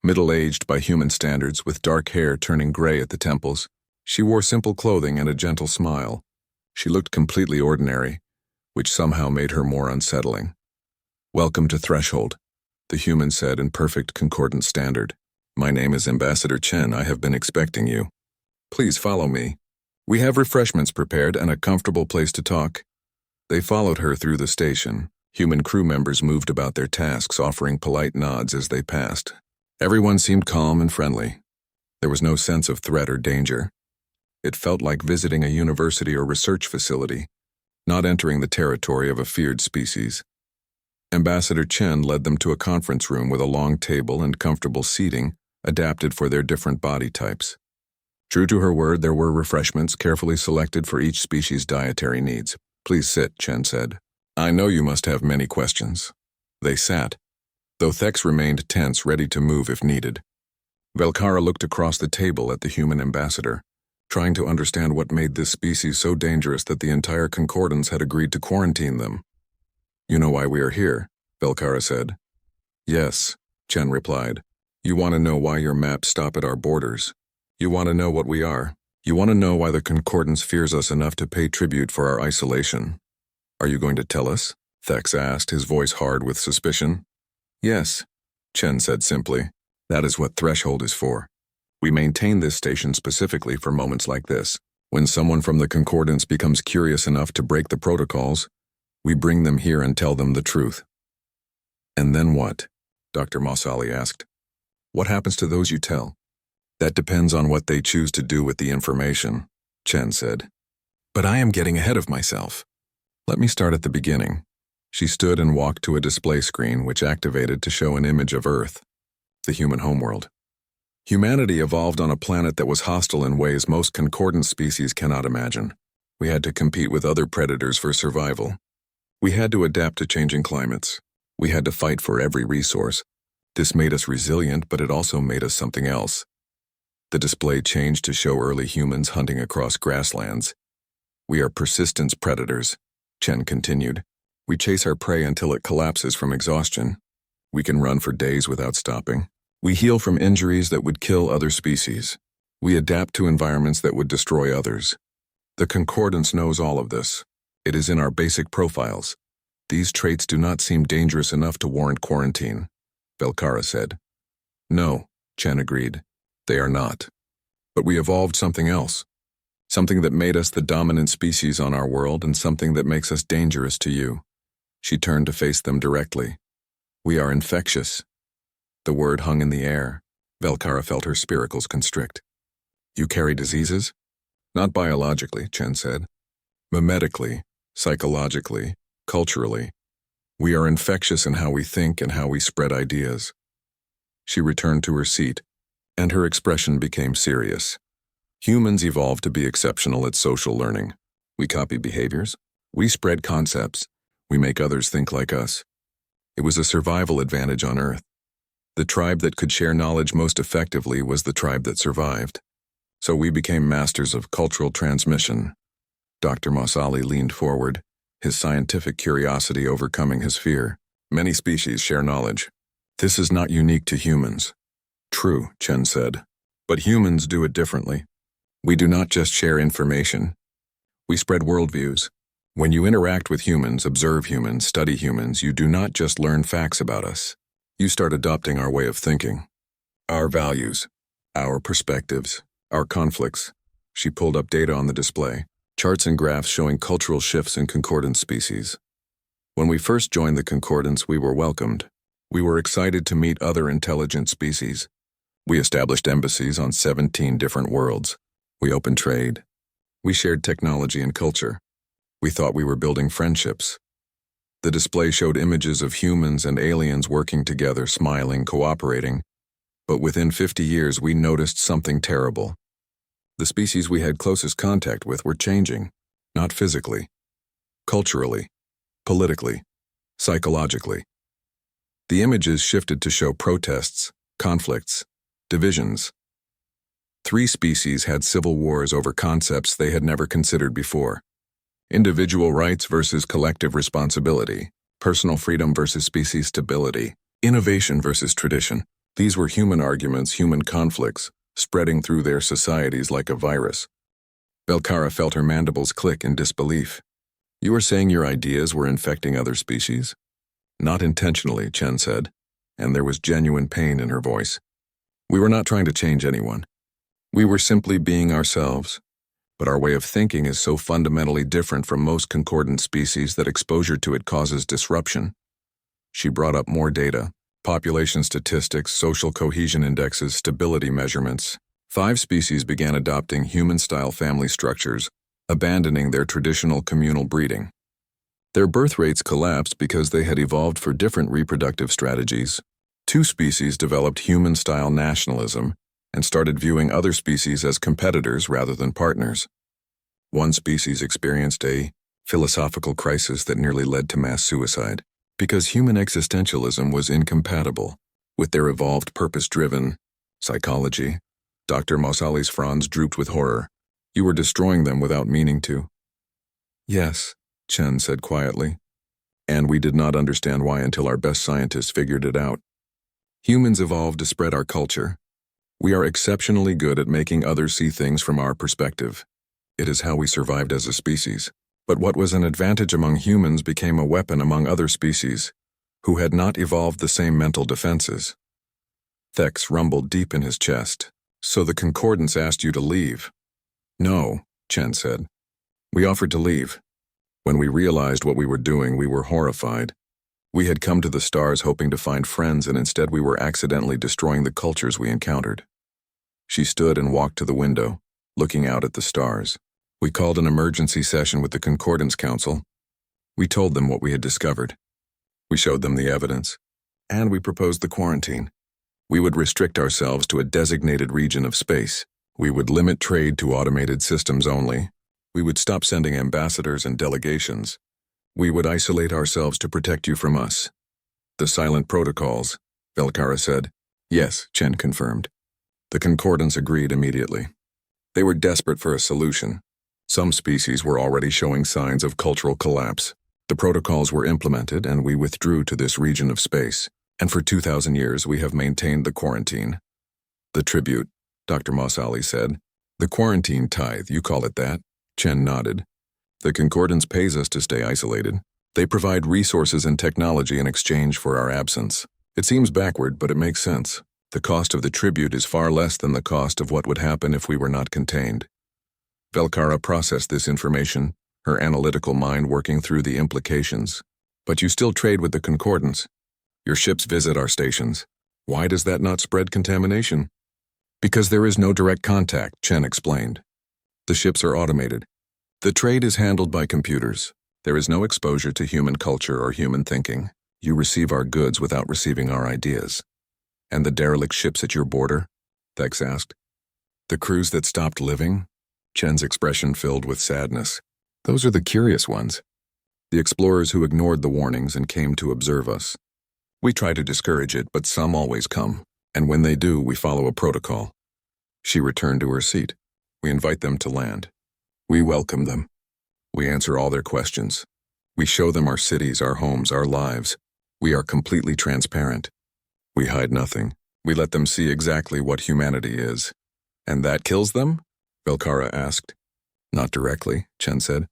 middle-aged by human standards, with dark hair turning gray at the temples. She wore simple clothing and a gentle smile. She looked completely ordinary, which somehow made her more unsettling. "Welcome to Threshold," the human said in perfect concordant standard. "My name is Ambassador Chen. I have been expecting you. Please follow me. We have refreshments prepared and a comfortable place to talk." They followed her through the station. Human crew members moved about their tasks, offering polite nods as they passed. Everyone seemed calm and friendly. There was no sense of threat or danger. It felt like visiting a university or research facility, not entering the territory of a feared species. Ambassador Chen led them to a conference room with a long table and comfortable seating, adapted for their different body types. True to her word, there were refreshments carefully selected for each species' dietary needs. "Please sit," Chen said. "I know you must have many questions." They sat, though Thex remained tense, ready to move if needed. Velkara looked across the table at the human ambassador, trying to understand what made this species so dangerous that the entire Concordance had agreed to quarantine them. "You know why we are here," Velkara said. "Yes," Chen replied. "You want to know why your maps stop at our borders. You want to know what we are. You want to know why the Concordance fears us enough to pay tribute for our isolation. Are you going to tell us?" Thex asked, his voice hard with suspicion. "Yes," Chen said simply. "That is what Threshold is for. We maintain this station specifically for moments like this. When someone from the Concordance becomes curious enough to break the protocols, we bring them here and tell them the truth." "And then what?" Dr. Mossali asked. "What happens to those you tell?" "That depends on what they choose to do with the information," Chen said. "But I am getting ahead of myself. Let me start at the beginning." She stood and walked to a display screen which activated to show an image of Earth, the human homeworld. Humanity evolved on a planet that was hostile in ways most concordant species cannot imagine. We had to compete with other predators for survival. We had to adapt to changing climates. We had to fight for every resource. This made us resilient, but it also made us something else. The display changed to show early humans hunting across grasslands. "We are persistence predators," Chen continued. "We chase our prey until it collapses from exhaustion. We can run for days without stopping. We heal from injuries that would kill other species. We adapt to environments that would destroy others. The Concordance knows all of this. It is in our basic profiles. These traits do not seem dangerous enough to warrant quarantine," Velkara said. "No," Chen agreed. "They are not. But we evolved something else. Something that made us the dominant species on our world and something that makes us dangerous to you." She turned to face them directly. "We are infectious." The word hung in the air. Velkara felt her spiracles constrict. "You carry diseases?" "Not biologically," Chen said. "Mimetically, psychologically, culturally. We are infectious in how we think and how we spread ideas." She returned to her seat, and her expression became serious. "Humans evolved to be exceptional at social learning. We copy behaviors. We spread concepts. We make others think like us. It was a survival advantage on Earth. The tribe that could share knowledge most effectively was the tribe that survived. So we became masters of cultural transmission." Dr. Mossali leaned forward, his scientific curiosity overcoming his fear. "Many species share knowledge. This is not unique to humans." "True," Chen said. "But humans do it differently. We do not just share information. We spread worldviews. When you interact with humans, observe humans, study humans, you do not just learn facts about us. You start adopting our way of thinking, our values, our perspectives, our conflicts." She pulled up data on the display, charts and graphs showing cultural shifts in concordant species. "When we first joined the Concordance, we were welcomed. We were excited to meet other intelligent species. We established embassies on 17 different worlds. We opened trade. We shared technology and culture. We thought we were building friendships." The display showed images of humans and aliens working together, smiling, cooperating. But within 50 years, we noticed something terrible. The species we had closest contact with were changing, not physically, culturally, politically, psychologically. The images shifted to show protests, conflicts, divisions. 3 species had civil wars over concepts they had never considered before. Individual rights versus collective responsibility, personal freedom versus species stability, innovation versus tradition. These were human arguments, human conflicts, spreading through their societies like a virus. Belcara felt her mandibles click in disbelief. You are saying your ideas were infecting other species? Not intentionally, Chen said, and there was genuine pain in her voice. We were not trying to change anyone. We were simply being ourselves. But our way of thinking is so fundamentally different from most concordant species that exposure to it causes disruption. She brought up more data, population statistics, social cohesion indexes, stability measurements. 5 species began adopting human-style family structures, abandoning their traditional communal breeding. Their birth rates collapsed because they had evolved for different reproductive strategies. 2 species developed human-style nationalism and started viewing other species as competitors rather than partners. 1 species experienced a philosophical crisis that nearly led to mass suicide, because human existentialism was incompatible with their evolved purpose-driven psychology. Dr. Mossali's fronds drooped with horror. You were destroying them without meaning to. Yes, Chen said quietly. And we did not understand why until our best scientists figured it out. Humans evolved to spread our culture. We are exceptionally good at making others see things from our perspective. It is how we survived as a species. But what was an advantage among humans became a weapon among other species, who had not evolved the same mental defenses. Thex rumbled deep in his chest. So the concordance asked you to leave? No, Chen said. We offered to leave. When we realized what we were doing, we were horrified. We had come to the stars hoping to find friends, and instead we were accidentally destroying the cultures we encountered. She stood and walked to the window, looking out at the stars. We called an emergency session with the Concordance Council. We told them what we had discovered. We showed them the evidence. And we proposed the quarantine. We would restrict ourselves to a designated region of space. We would limit trade to automated systems only. We would stop sending ambassadors and delegations. We would isolate ourselves to protect you from us. The silent protocols, Belcara said. Yes, Chen confirmed. The Concordance agreed immediately. They were desperate for a solution. Some species were already showing signs of cultural collapse. The protocols were implemented, and we withdrew to this region of space. And for 2,000 years we have maintained the quarantine. The tribute, Dr. Mossali said. The quarantine tithe, you call it that? Chen nodded. The Concordance pays us to stay isolated. They provide resources and technology in exchange for our absence. It seems backward, but it makes sense. The cost of the tribute is far less than the cost of what would happen if we were not contained. Belcara processed this information, her analytical mind working through the implications. But you still trade with the Concordance. Your ships visit our stations. Why does that not spread contamination? Because there is no direct contact, Chen explained. The ships are automated. The trade is handled by computers. There is no exposure to human culture or human thinking. You receive our goods without receiving our ideas. And the derelict ships at your border? Thex asked. The crews that stopped living? Chen's expression filled with sadness. Those are the curious ones. The explorers who ignored the warnings and came to observe us. We try to discourage it, but some always come. And when they do, we follow a protocol. She returned to her seat. We invite them to land. We welcome them. We answer all their questions. We show them our cities, our homes, our lives. We are completely transparent. We hide nothing. We let them see exactly what humanity is. And that kills them? Belcara asked. Not directly, Chen said.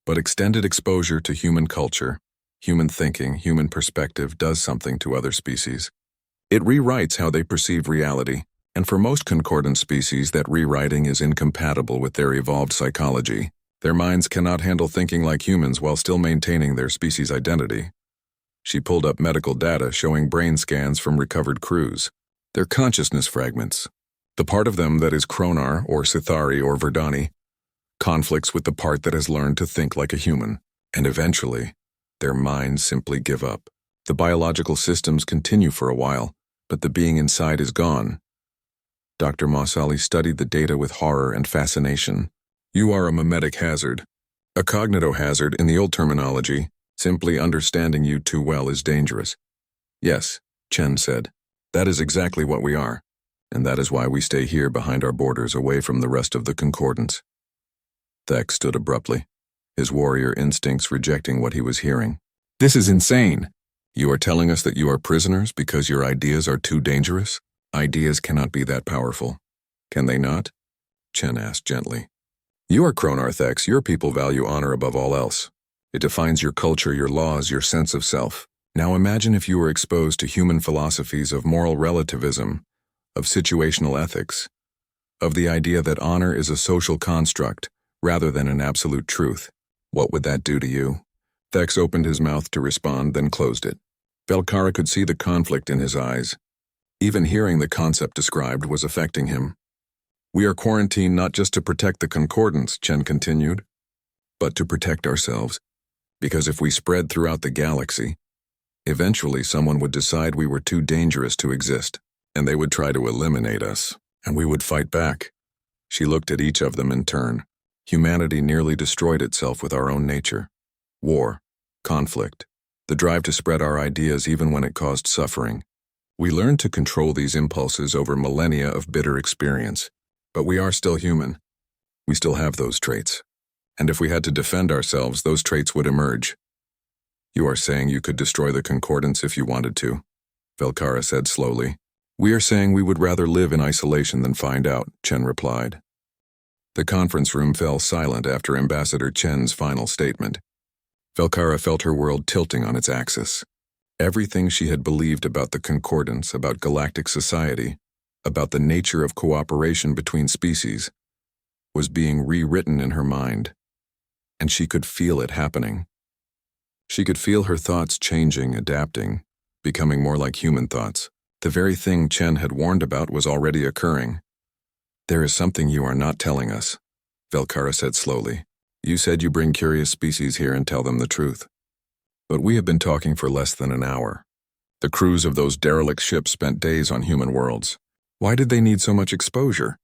But extended exposure to human culture, human thinking, human perspective does something to other species. It rewrites how they perceive reality, and for most concordant species that rewriting is incompatible with their evolved psychology. Their minds cannot handle thinking like humans while still maintaining their species identity. She pulled up medical data showing brain scans from recovered crews. They're consciousness fragments. The part of them that is Kronar or Sithari or Verdani conflicts with the part that has learned to think like a human, and eventually, their minds simply give up. The biological systems continue for a while, but the being inside is gone. Dr. Mossali studied the data with horror and fascination. You are a mimetic hazard. A cognitohazard in the old terminology. Simply understanding you too well is dangerous. Yes, Chen said. That is exactly what we are. and that is why we stay here behind our borders away from the rest of the concordance. Thek stood abruptly, his warrior instincts rejecting what he was hearing. This is insane. You are telling us that you are prisoners because your ideas are too dangerous? Ideas cannot be that powerful. Can they not? Chen asked gently. You are Kronar Thex. Your people value honor above all else. It defines your culture, your laws, your sense of self. Now imagine if you were exposed to human philosophies of moral relativism, of situational ethics, of the idea that honor is a social construct rather than an absolute truth. What would that do to you? Thex opened his mouth to respond, then closed it. Velkara could see the conflict in his eyes. Even hearing the concept described was affecting him. We are quarantined not just to protect the concordance, Chen continued, but to protect ourselves. Because if we spread throughout the galaxy, eventually someone would decide we were too dangerous to exist, and they would try to eliminate us, and we would fight back. She looked at each of them in turn. Humanity nearly destroyed itself with our own nature. War, conflict, the drive to spread our ideas even when it caused suffering. We learned to control these impulses over millennia of bitter experience, but we are still human. We still have those traits. And if we had to defend ourselves, those traits would emerge. You are saying you could destroy the concordance if you wanted to, Velkara said slowly. We are saying we would rather live in isolation than find out, Chen replied. The conference room fell silent after Ambassador Chen's final statement. Velkara felt her world tilting on its axis. Everything she had believed about the concordance, about galactic society, about the nature of cooperation between species, was being rewritten in her mind, and she could feel it happening. She could feel her thoughts changing, adapting, becoming more like human thoughts. The very thing Chen had warned about was already occurring. There is something you are not telling us, Velkara said slowly. You said you bring curious species here and tell them the truth. But we have been talking for less than an hour. The crews of those derelict ships spent days on human worlds. Why did they need so much exposure?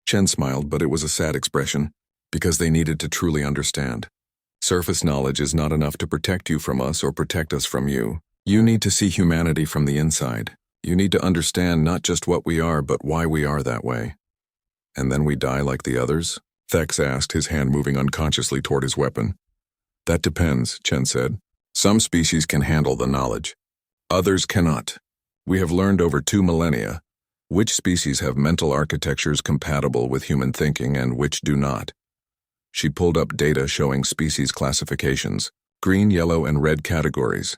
Chen smiled, but it was a sad expression, because they needed to truly understand. Surface knowledge is not enough to protect you from us or protect us from you. You need to see humanity from the inside. You need to understand not just what we are, but why we are that way. And then we die like the others? Thex asked, his hand moving unconsciously toward his weapon. That depends, Chen said. Some species can handle the knowledge. Others cannot. We have learned over 2 millennia which species have mental architectures compatible with human thinking and which do not. She pulled up data showing species classifications, green, yellow, and red categories.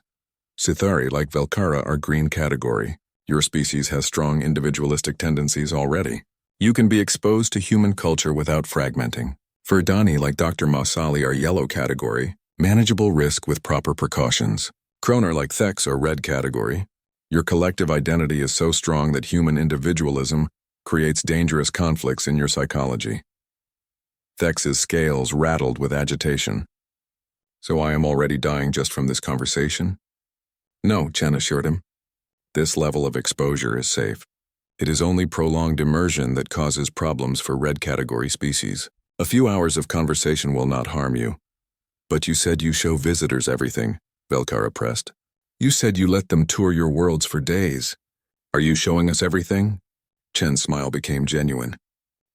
Sithari, like Velkara, are green category. Your species has strong individualistic tendencies already. You can be exposed to human culture without fragmenting. Verdani, like Dr. Masali, are yellow category, manageable risk with proper precautions. Kronar, like Thex, are red category. Your collective identity is so strong that human individualism creates dangerous conflicts in your psychology. Thex's scales rattled with agitation. So I am already dying just from this conversation? No, Chen assured him. This level of exposure is safe. It is only prolonged immersion that causes problems for red category species. A few hours of conversation will not harm you. But you said you show visitors everything, Velkara pressed. You said you let them tour your worlds for days. Are you showing us everything? Chen's smile became genuine.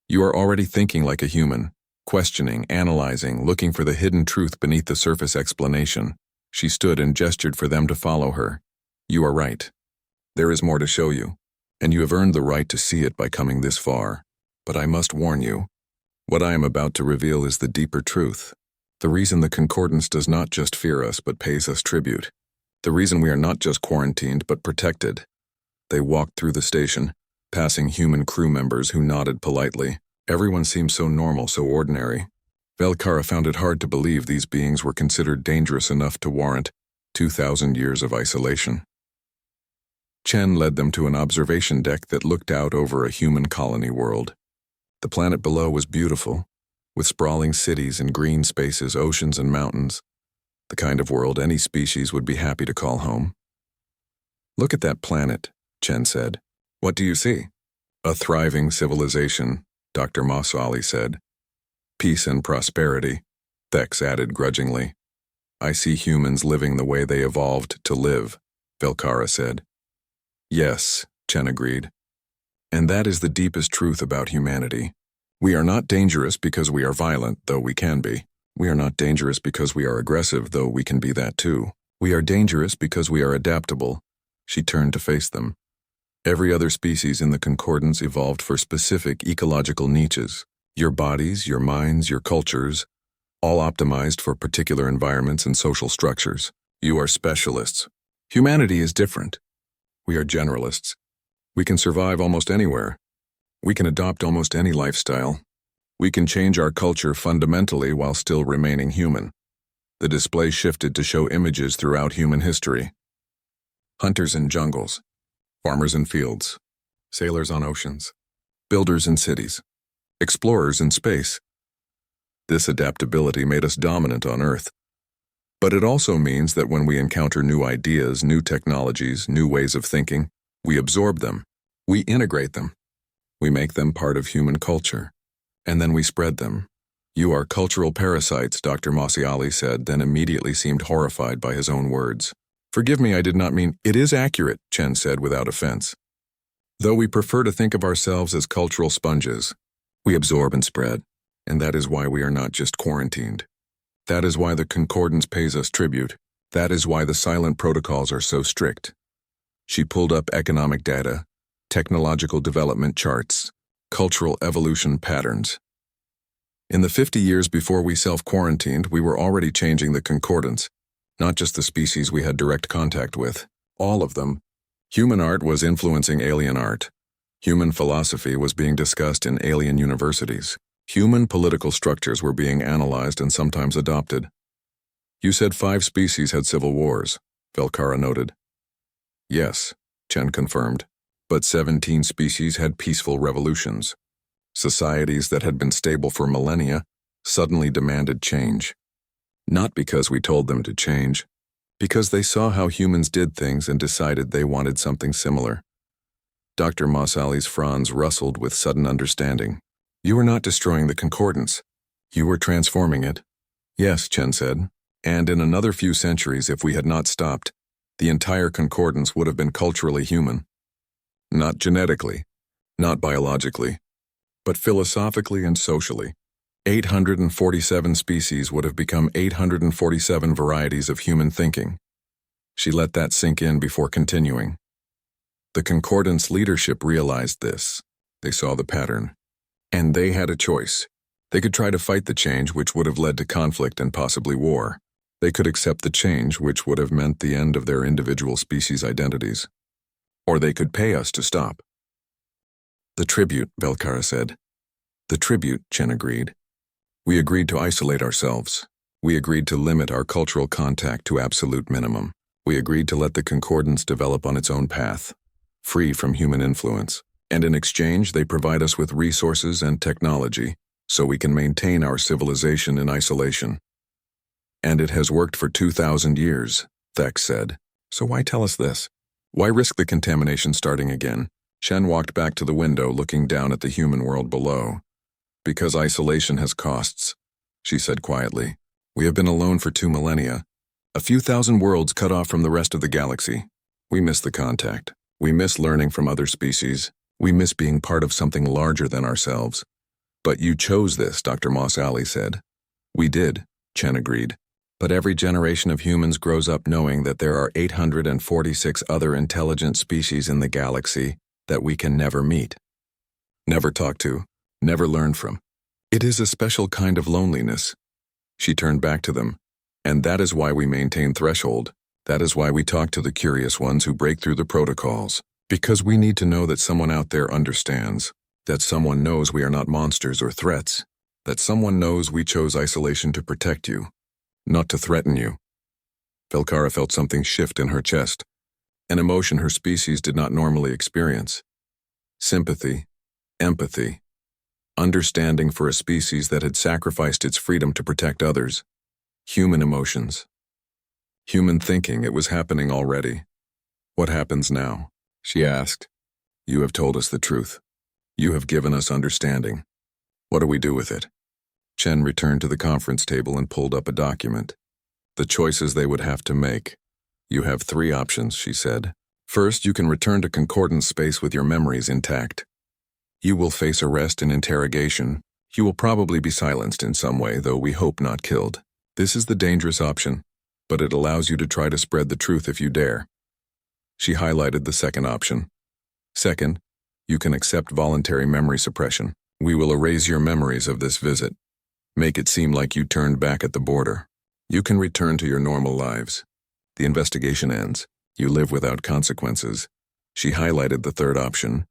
You are already thinking like a human, questioning, analyzing, looking for the hidden truth beneath the surface explanation. She stood and gestured for them to follow her. You are right. There is more to show you, and you have earned the right to see it by coming this far. But I must warn you, what I am about to reveal is the deeper truth. The reason the concordance does not just fear us but pays us tribute. The reason we are not just quarantined but protected. They walked through the station, passing human crew members who nodded politely. Everyone seemed so normal, so ordinary. Velkara found it hard to believe these beings were considered dangerous enough to warrant 2,000 years of isolation. Chen led them to an observation deck that looked out over a human colony world. The planet below was beautiful, with sprawling cities and green spaces, oceans and mountains. The kind of world any species would be happy to call home. Look at that planet, Chen said. What do you see? A thriving civilization, Dr. Masali said. Peace and prosperity, Thex added grudgingly. I see humans living the way they evolved to live, Velkara said. Yes, Chen agreed. And that is the deepest truth about humanity. We are not dangerous because we are violent, though we can be. We are not dangerous because we are aggressive, though we can be that too. We are dangerous because we are adaptable. She turned to face them. Every other species in the concordance evolved for specific ecological niches. Your bodies, your minds, your cultures, all optimized for particular environments and social structures. You are specialists. Humanity is different. We are generalists. We can survive almost anywhere. We can adopt almost any lifestyle. We can change our culture fundamentally while still remaining human. The display shifted to show images throughout human history. Hunters in jungles, farmers in fields, sailors on oceans, builders in cities, explorers in space. This adaptability made us dominant on Earth. But it also means that when we encounter new ideas, new technologies, new ways of thinking, we absorb them, we integrate them, we make them part of human culture, and then we spread them. You are cultural parasites, Dr. Mosiali said, then immediately seemed horrified by his own words. Forgive me, I did not mean— It is accurate, Chen said without offense. Though we prefer to think of ourselves as cultural sponges, we absorb and spread, and that is why we are not just quarantined. That is why the concordance pays us tribute. That is why the silent protocols are so strict. She pulled up economic data, technological development charts, cultural evolution patterns. In the 50 years before we self-quarantined, we were already changing the concordance, not just the species we had direct contact with, all of them. Human art was influencing alien art. Human philosophy was being discussed in alien universities. Human political structures were being analyzed and sometimes adopted. You said 5 species had civil wars, Velkara noted. Yes, Chen confirmed, but 17 species had peaceful revolutions. Societies that had been stable for millennia suddenly demanded change. Not because we told them to change, because they saw how humans did things and decided they wanted something similar. Dr. Mosali's fronds rustled with sudden understanding. You were not destroying the concordance. You were transforming it. Yes, Chen said, and in another few centuries, if we had not stopped, the entire concordance would have been culturally human. Not genetically, not biologically, but philosophically and socially. 847 species would have become 847 varieties of human thinking. She let that sink in before continuing. The concordance leadership realized this. They saw the pattern. And they had a choice. They could try to fight the change, which would have led to conflict and possibly war. They could accept the change, which would have meant the end of their individual species identities. Or they could pay us to stop. The tribute, Velkara said. The tribute, Chen agreed. We agreed to isolate ourselves. We agreed to limit our cultural contact to absolute minimum. We agreed to let the concordance develop on its own path, free from human influence. And in exchange, they provide us with resources and technology so we can maintain our civilization in isolation. And it has worked for 2,000 years, Thek said. So why tell us this? Why risk the contamination starting again? Shen walked back to the window, looking down at the human world below. Because isolation has costs, she said quietly. We have been alone for 2 millennia. A few thousand worlds cut off from the rest of the galaxy. We miss the contact. We miss learning from other species. We miss being part of something larger than ourselves. But you chose this, Dr. Mosali said. We did, Chen agreed. But every generation of humans grows up knowing that there are 846 other intelligent species in the galaxy that we can never meet, never talk to, never learn from. It is a special kind of loneliness. She turned back to them. And that is why we maintain threshold. That is why we talk to the curious ones who break through the protocols. Because we need to know that someone out there understands, that someone knows we are not monsters or threats, that someone knows we chose isolation to protect you, not to threaten you. Velkara felt something shift in her chest, an emotion her species did not normally experience. Sympathy, empathy, understanding for a species that had sacrificed its freedom to protect others. Human emotions. Human thinking, it was happening already. What happens now? She asked. You have told us the truth. You have given us understanding. What do we do with it? Chen returned to the conference table and pulled up a document. The choices they would have to make. You have 3 options, she said. First, you can return to concordance space with your memories intact. You will face arrest and interrogation. You will probably be silenced in some way, though we hope not killed. This is the dangerous option, but it allows you to try to spread the truth if you dare. She highlighted the second option. Second, you can accept voluntary memory suppression. We will erase your memories of this visit. Make it seem like you turned back at the border. You can return to your normal lives. The investigation ends. You live without consequences. She highlighted the third option.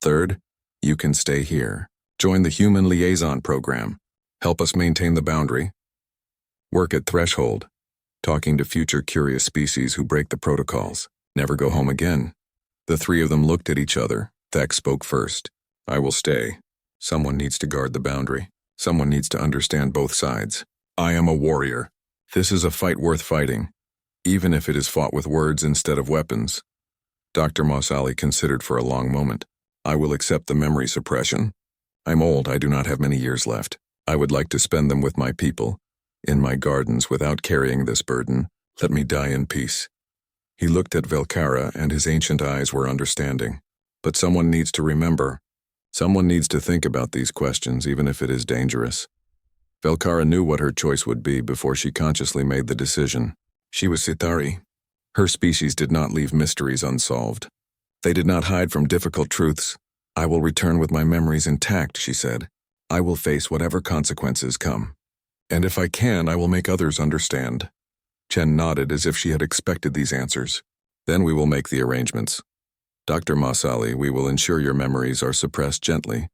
Third, you can stay here. Join the Human Liaison Program. Help us maintain the boundary. Work at Threshold. Talking to future curious species who break the protocols. Never go home again. The three of them looked at each other. Thek spoke first. I will stay. Someone needs to guard the boundary. Someone needs to understand both sides. I am a warrior. This is a fight worth fighting, even if it is fought with words instead of weapons. Dr. Mossali considered for a long moment. I will accept the memory suppression. I'm old, I do not have many years left. I would like to spend them with my people, in my gardens, without carrying this burden. Let me die in peace. He looked at Velkara, and his ancient eyes were understanding. But someone needs to remember. Someone needs to think about these questions, even if it is dangerous. Velkara knew what her choice would be before she consciously made the decision. She was Sitari. Her species did not leave mysteries unsolved. They did not hide from difficult truths. I will return with my memories intact, she said. I will face whatever consequences come. And if I can, I will make others understand. Chen nodded as if she had expected these answers. Then we will make the arrangements. Dr. Mossali, we will ensure your memories are suppressed gently.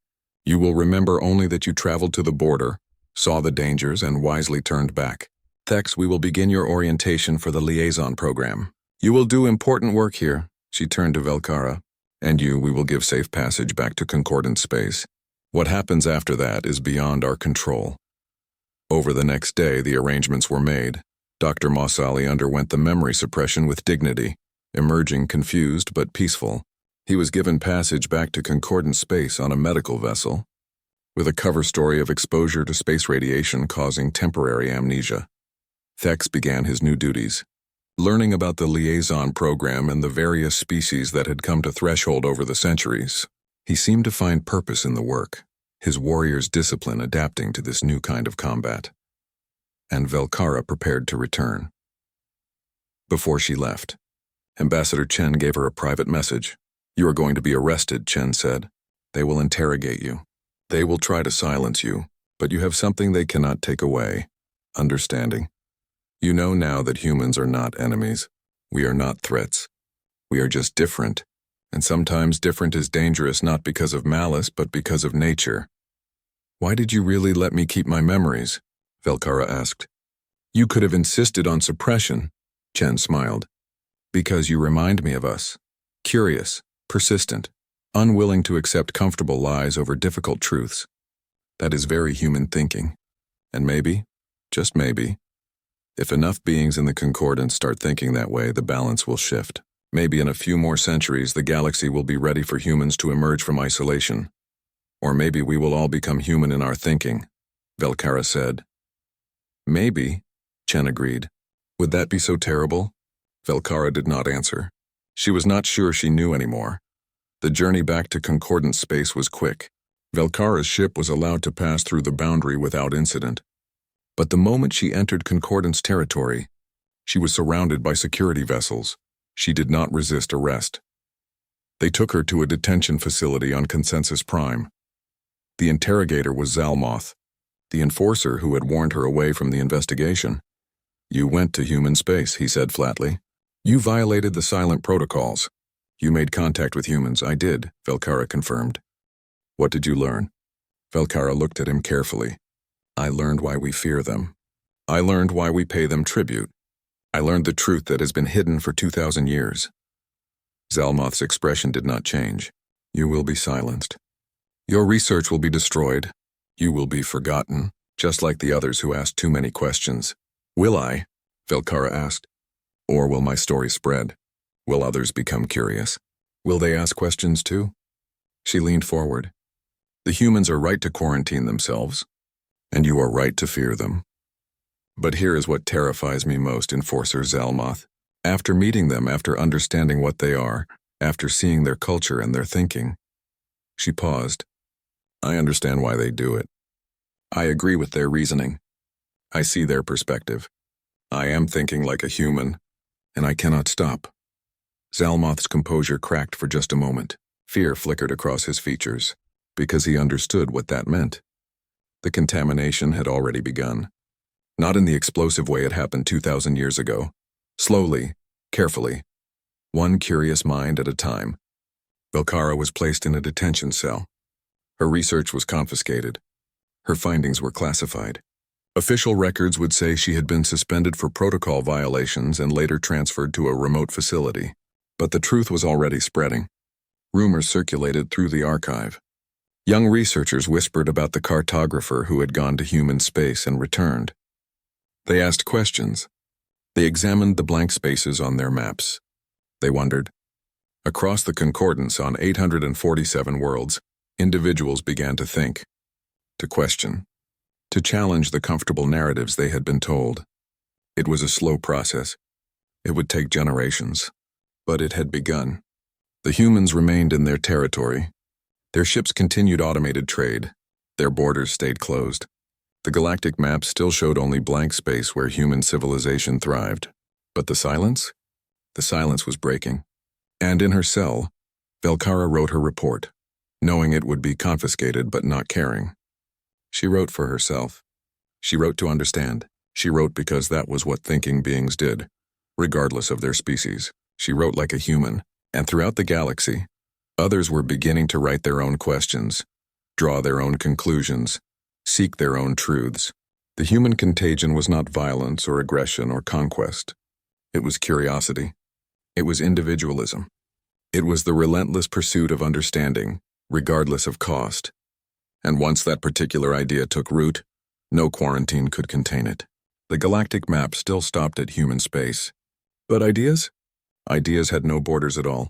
You will remember only that you traveled to the border, saw the dangers, and wisely turned back. Thex, we will begin your orientation for the liaison program. You will do important work here, she turned to Velkara. And you, we will give safe passage back to concordant space. What happens after that is beyond our control. Over the next day, the arrangements were made. Dr. Mossali underwent the memory suppression with dignity, emerging confused but peaceful. He was given passage back to concordant space on a medical vessel, with a cover story of exposure to space radiation causing temporary amnesia. Thex began his new duties, learning about the liaison program and the various species that had come to Threshold over the centuries. He seemed to find purpose in the work, his warrior's discipline adapting to this new kind of combat. And Velkara prepared to return. Before she left, Ambassador Chen gave her a private message. You are going to be arrested, Chen said. They will interrogate you. They will try to silence you, but you have something they cannot take away: understanding. You know now that humans are not enemies. We are not threats. We are just different, and sometimes different is dangerous not because of malice but because of nature. Why did you really let me keep my memories? Velkara asked. You could have insisted on suppression, Chen smiled. Because you remind me of us. Curious, persistent, unwilling to accept comfortable lies over difficult truths. That is very human thinking. And maybe, just maybe, if enough beings in the Concordance start thinking that way, the balance will shift. Maybe in a few more centuries, the galaxy will be ready for humans to emerge from isolation. Or maybe we will all become human in our thinking, Velkara said. Maybe, Chen agreed. Would that be so terrible? Velkara did not answer. She was not sure she knew anymore. The journey back to Concordance space was quick. Velkara's ship was allowed to pass through the boundary without incident. But the moment she entered Concordance territory, she was surrounded by security vessels. She did not resist arrest. They took her to a detention facility on Consensus Prime. The interrogator was Zalmoth, the enforcer who had warned her away from the investigation. You went to human space, he said flatly. You violated the silent protocols. You made contact with humans. I did, Velkara confirmed. What did you learn? Velkara looked at him carefully. I learned why we fear them. I learned why we pay them tribute. I learned the truth that has been hidden for 2,000 years. Zalmoth's expression did not change. You will be silenced. Your research will be destroyed. You will be forgotten, just like the others who asked too many questions. Will I? Velkara asked. Or will my story spread? Will others become curious? Will they ask questions too? She leaned forward. The humans are right to quarantine themselves, and you are right to fear them. But here is what terrifies me most, Enforcer Zalmoth. After meeting them, after understanding what they are, after seeing their culture and their thinking. She paused, I understand why they do it. I agree with their reasoning. I see their perspective. I am thinking like a human, and I cannot stop. Zalmoth's composure cracked for just a moment. Fear flickered across his features, because he understood what that meant. The contamination had already begun. Not in the explosive way it happened 2,000 years ago. Slowly, carefully, one curious mind at a time. Belcara was placed in a detention cell. Her research was confiscated. Her findings were classified. Official records would say she had been suspended for protocol violations and later transferred to a remote facility. But the truth was already spreading. Rumors circulated through the archive. Young researchers whispered about the cartographer who had gone to human space and returned. They asked questions. They examined the blank spaces on their maps. They wondered. Across the concordance on 847 worlds, individuals began to think, to question, to challenge the comfortable narratives they had been told. It was a slow process. It would take generations. But it had begun. The humans remained in their territory. Their ships continued automated trade. Their borders stayed closed. The galactic map still showed only blank space where human civilization thrived. But the silence? The silence was breaking. And in her cell, Belcara wrote her report, knowing it would be confiscated but not caring. She wrote for herself. She wrote to understand. She wrote because that was what thinking beings did, regardless of their species. She wrote like a human, and throughout the galaxy, others were beginning to write their own questions, draw their own conclusions, seek their own truths. The human contagion was not violence or aggression or conquest. It was curiosity. It was individualism. It was the relentless pursuit of understanding, regardless of cost. And once that particular idea took root, no quarantine could contain it. The galactic map still stopped at human space. But ideas? Ideas had no borders at all.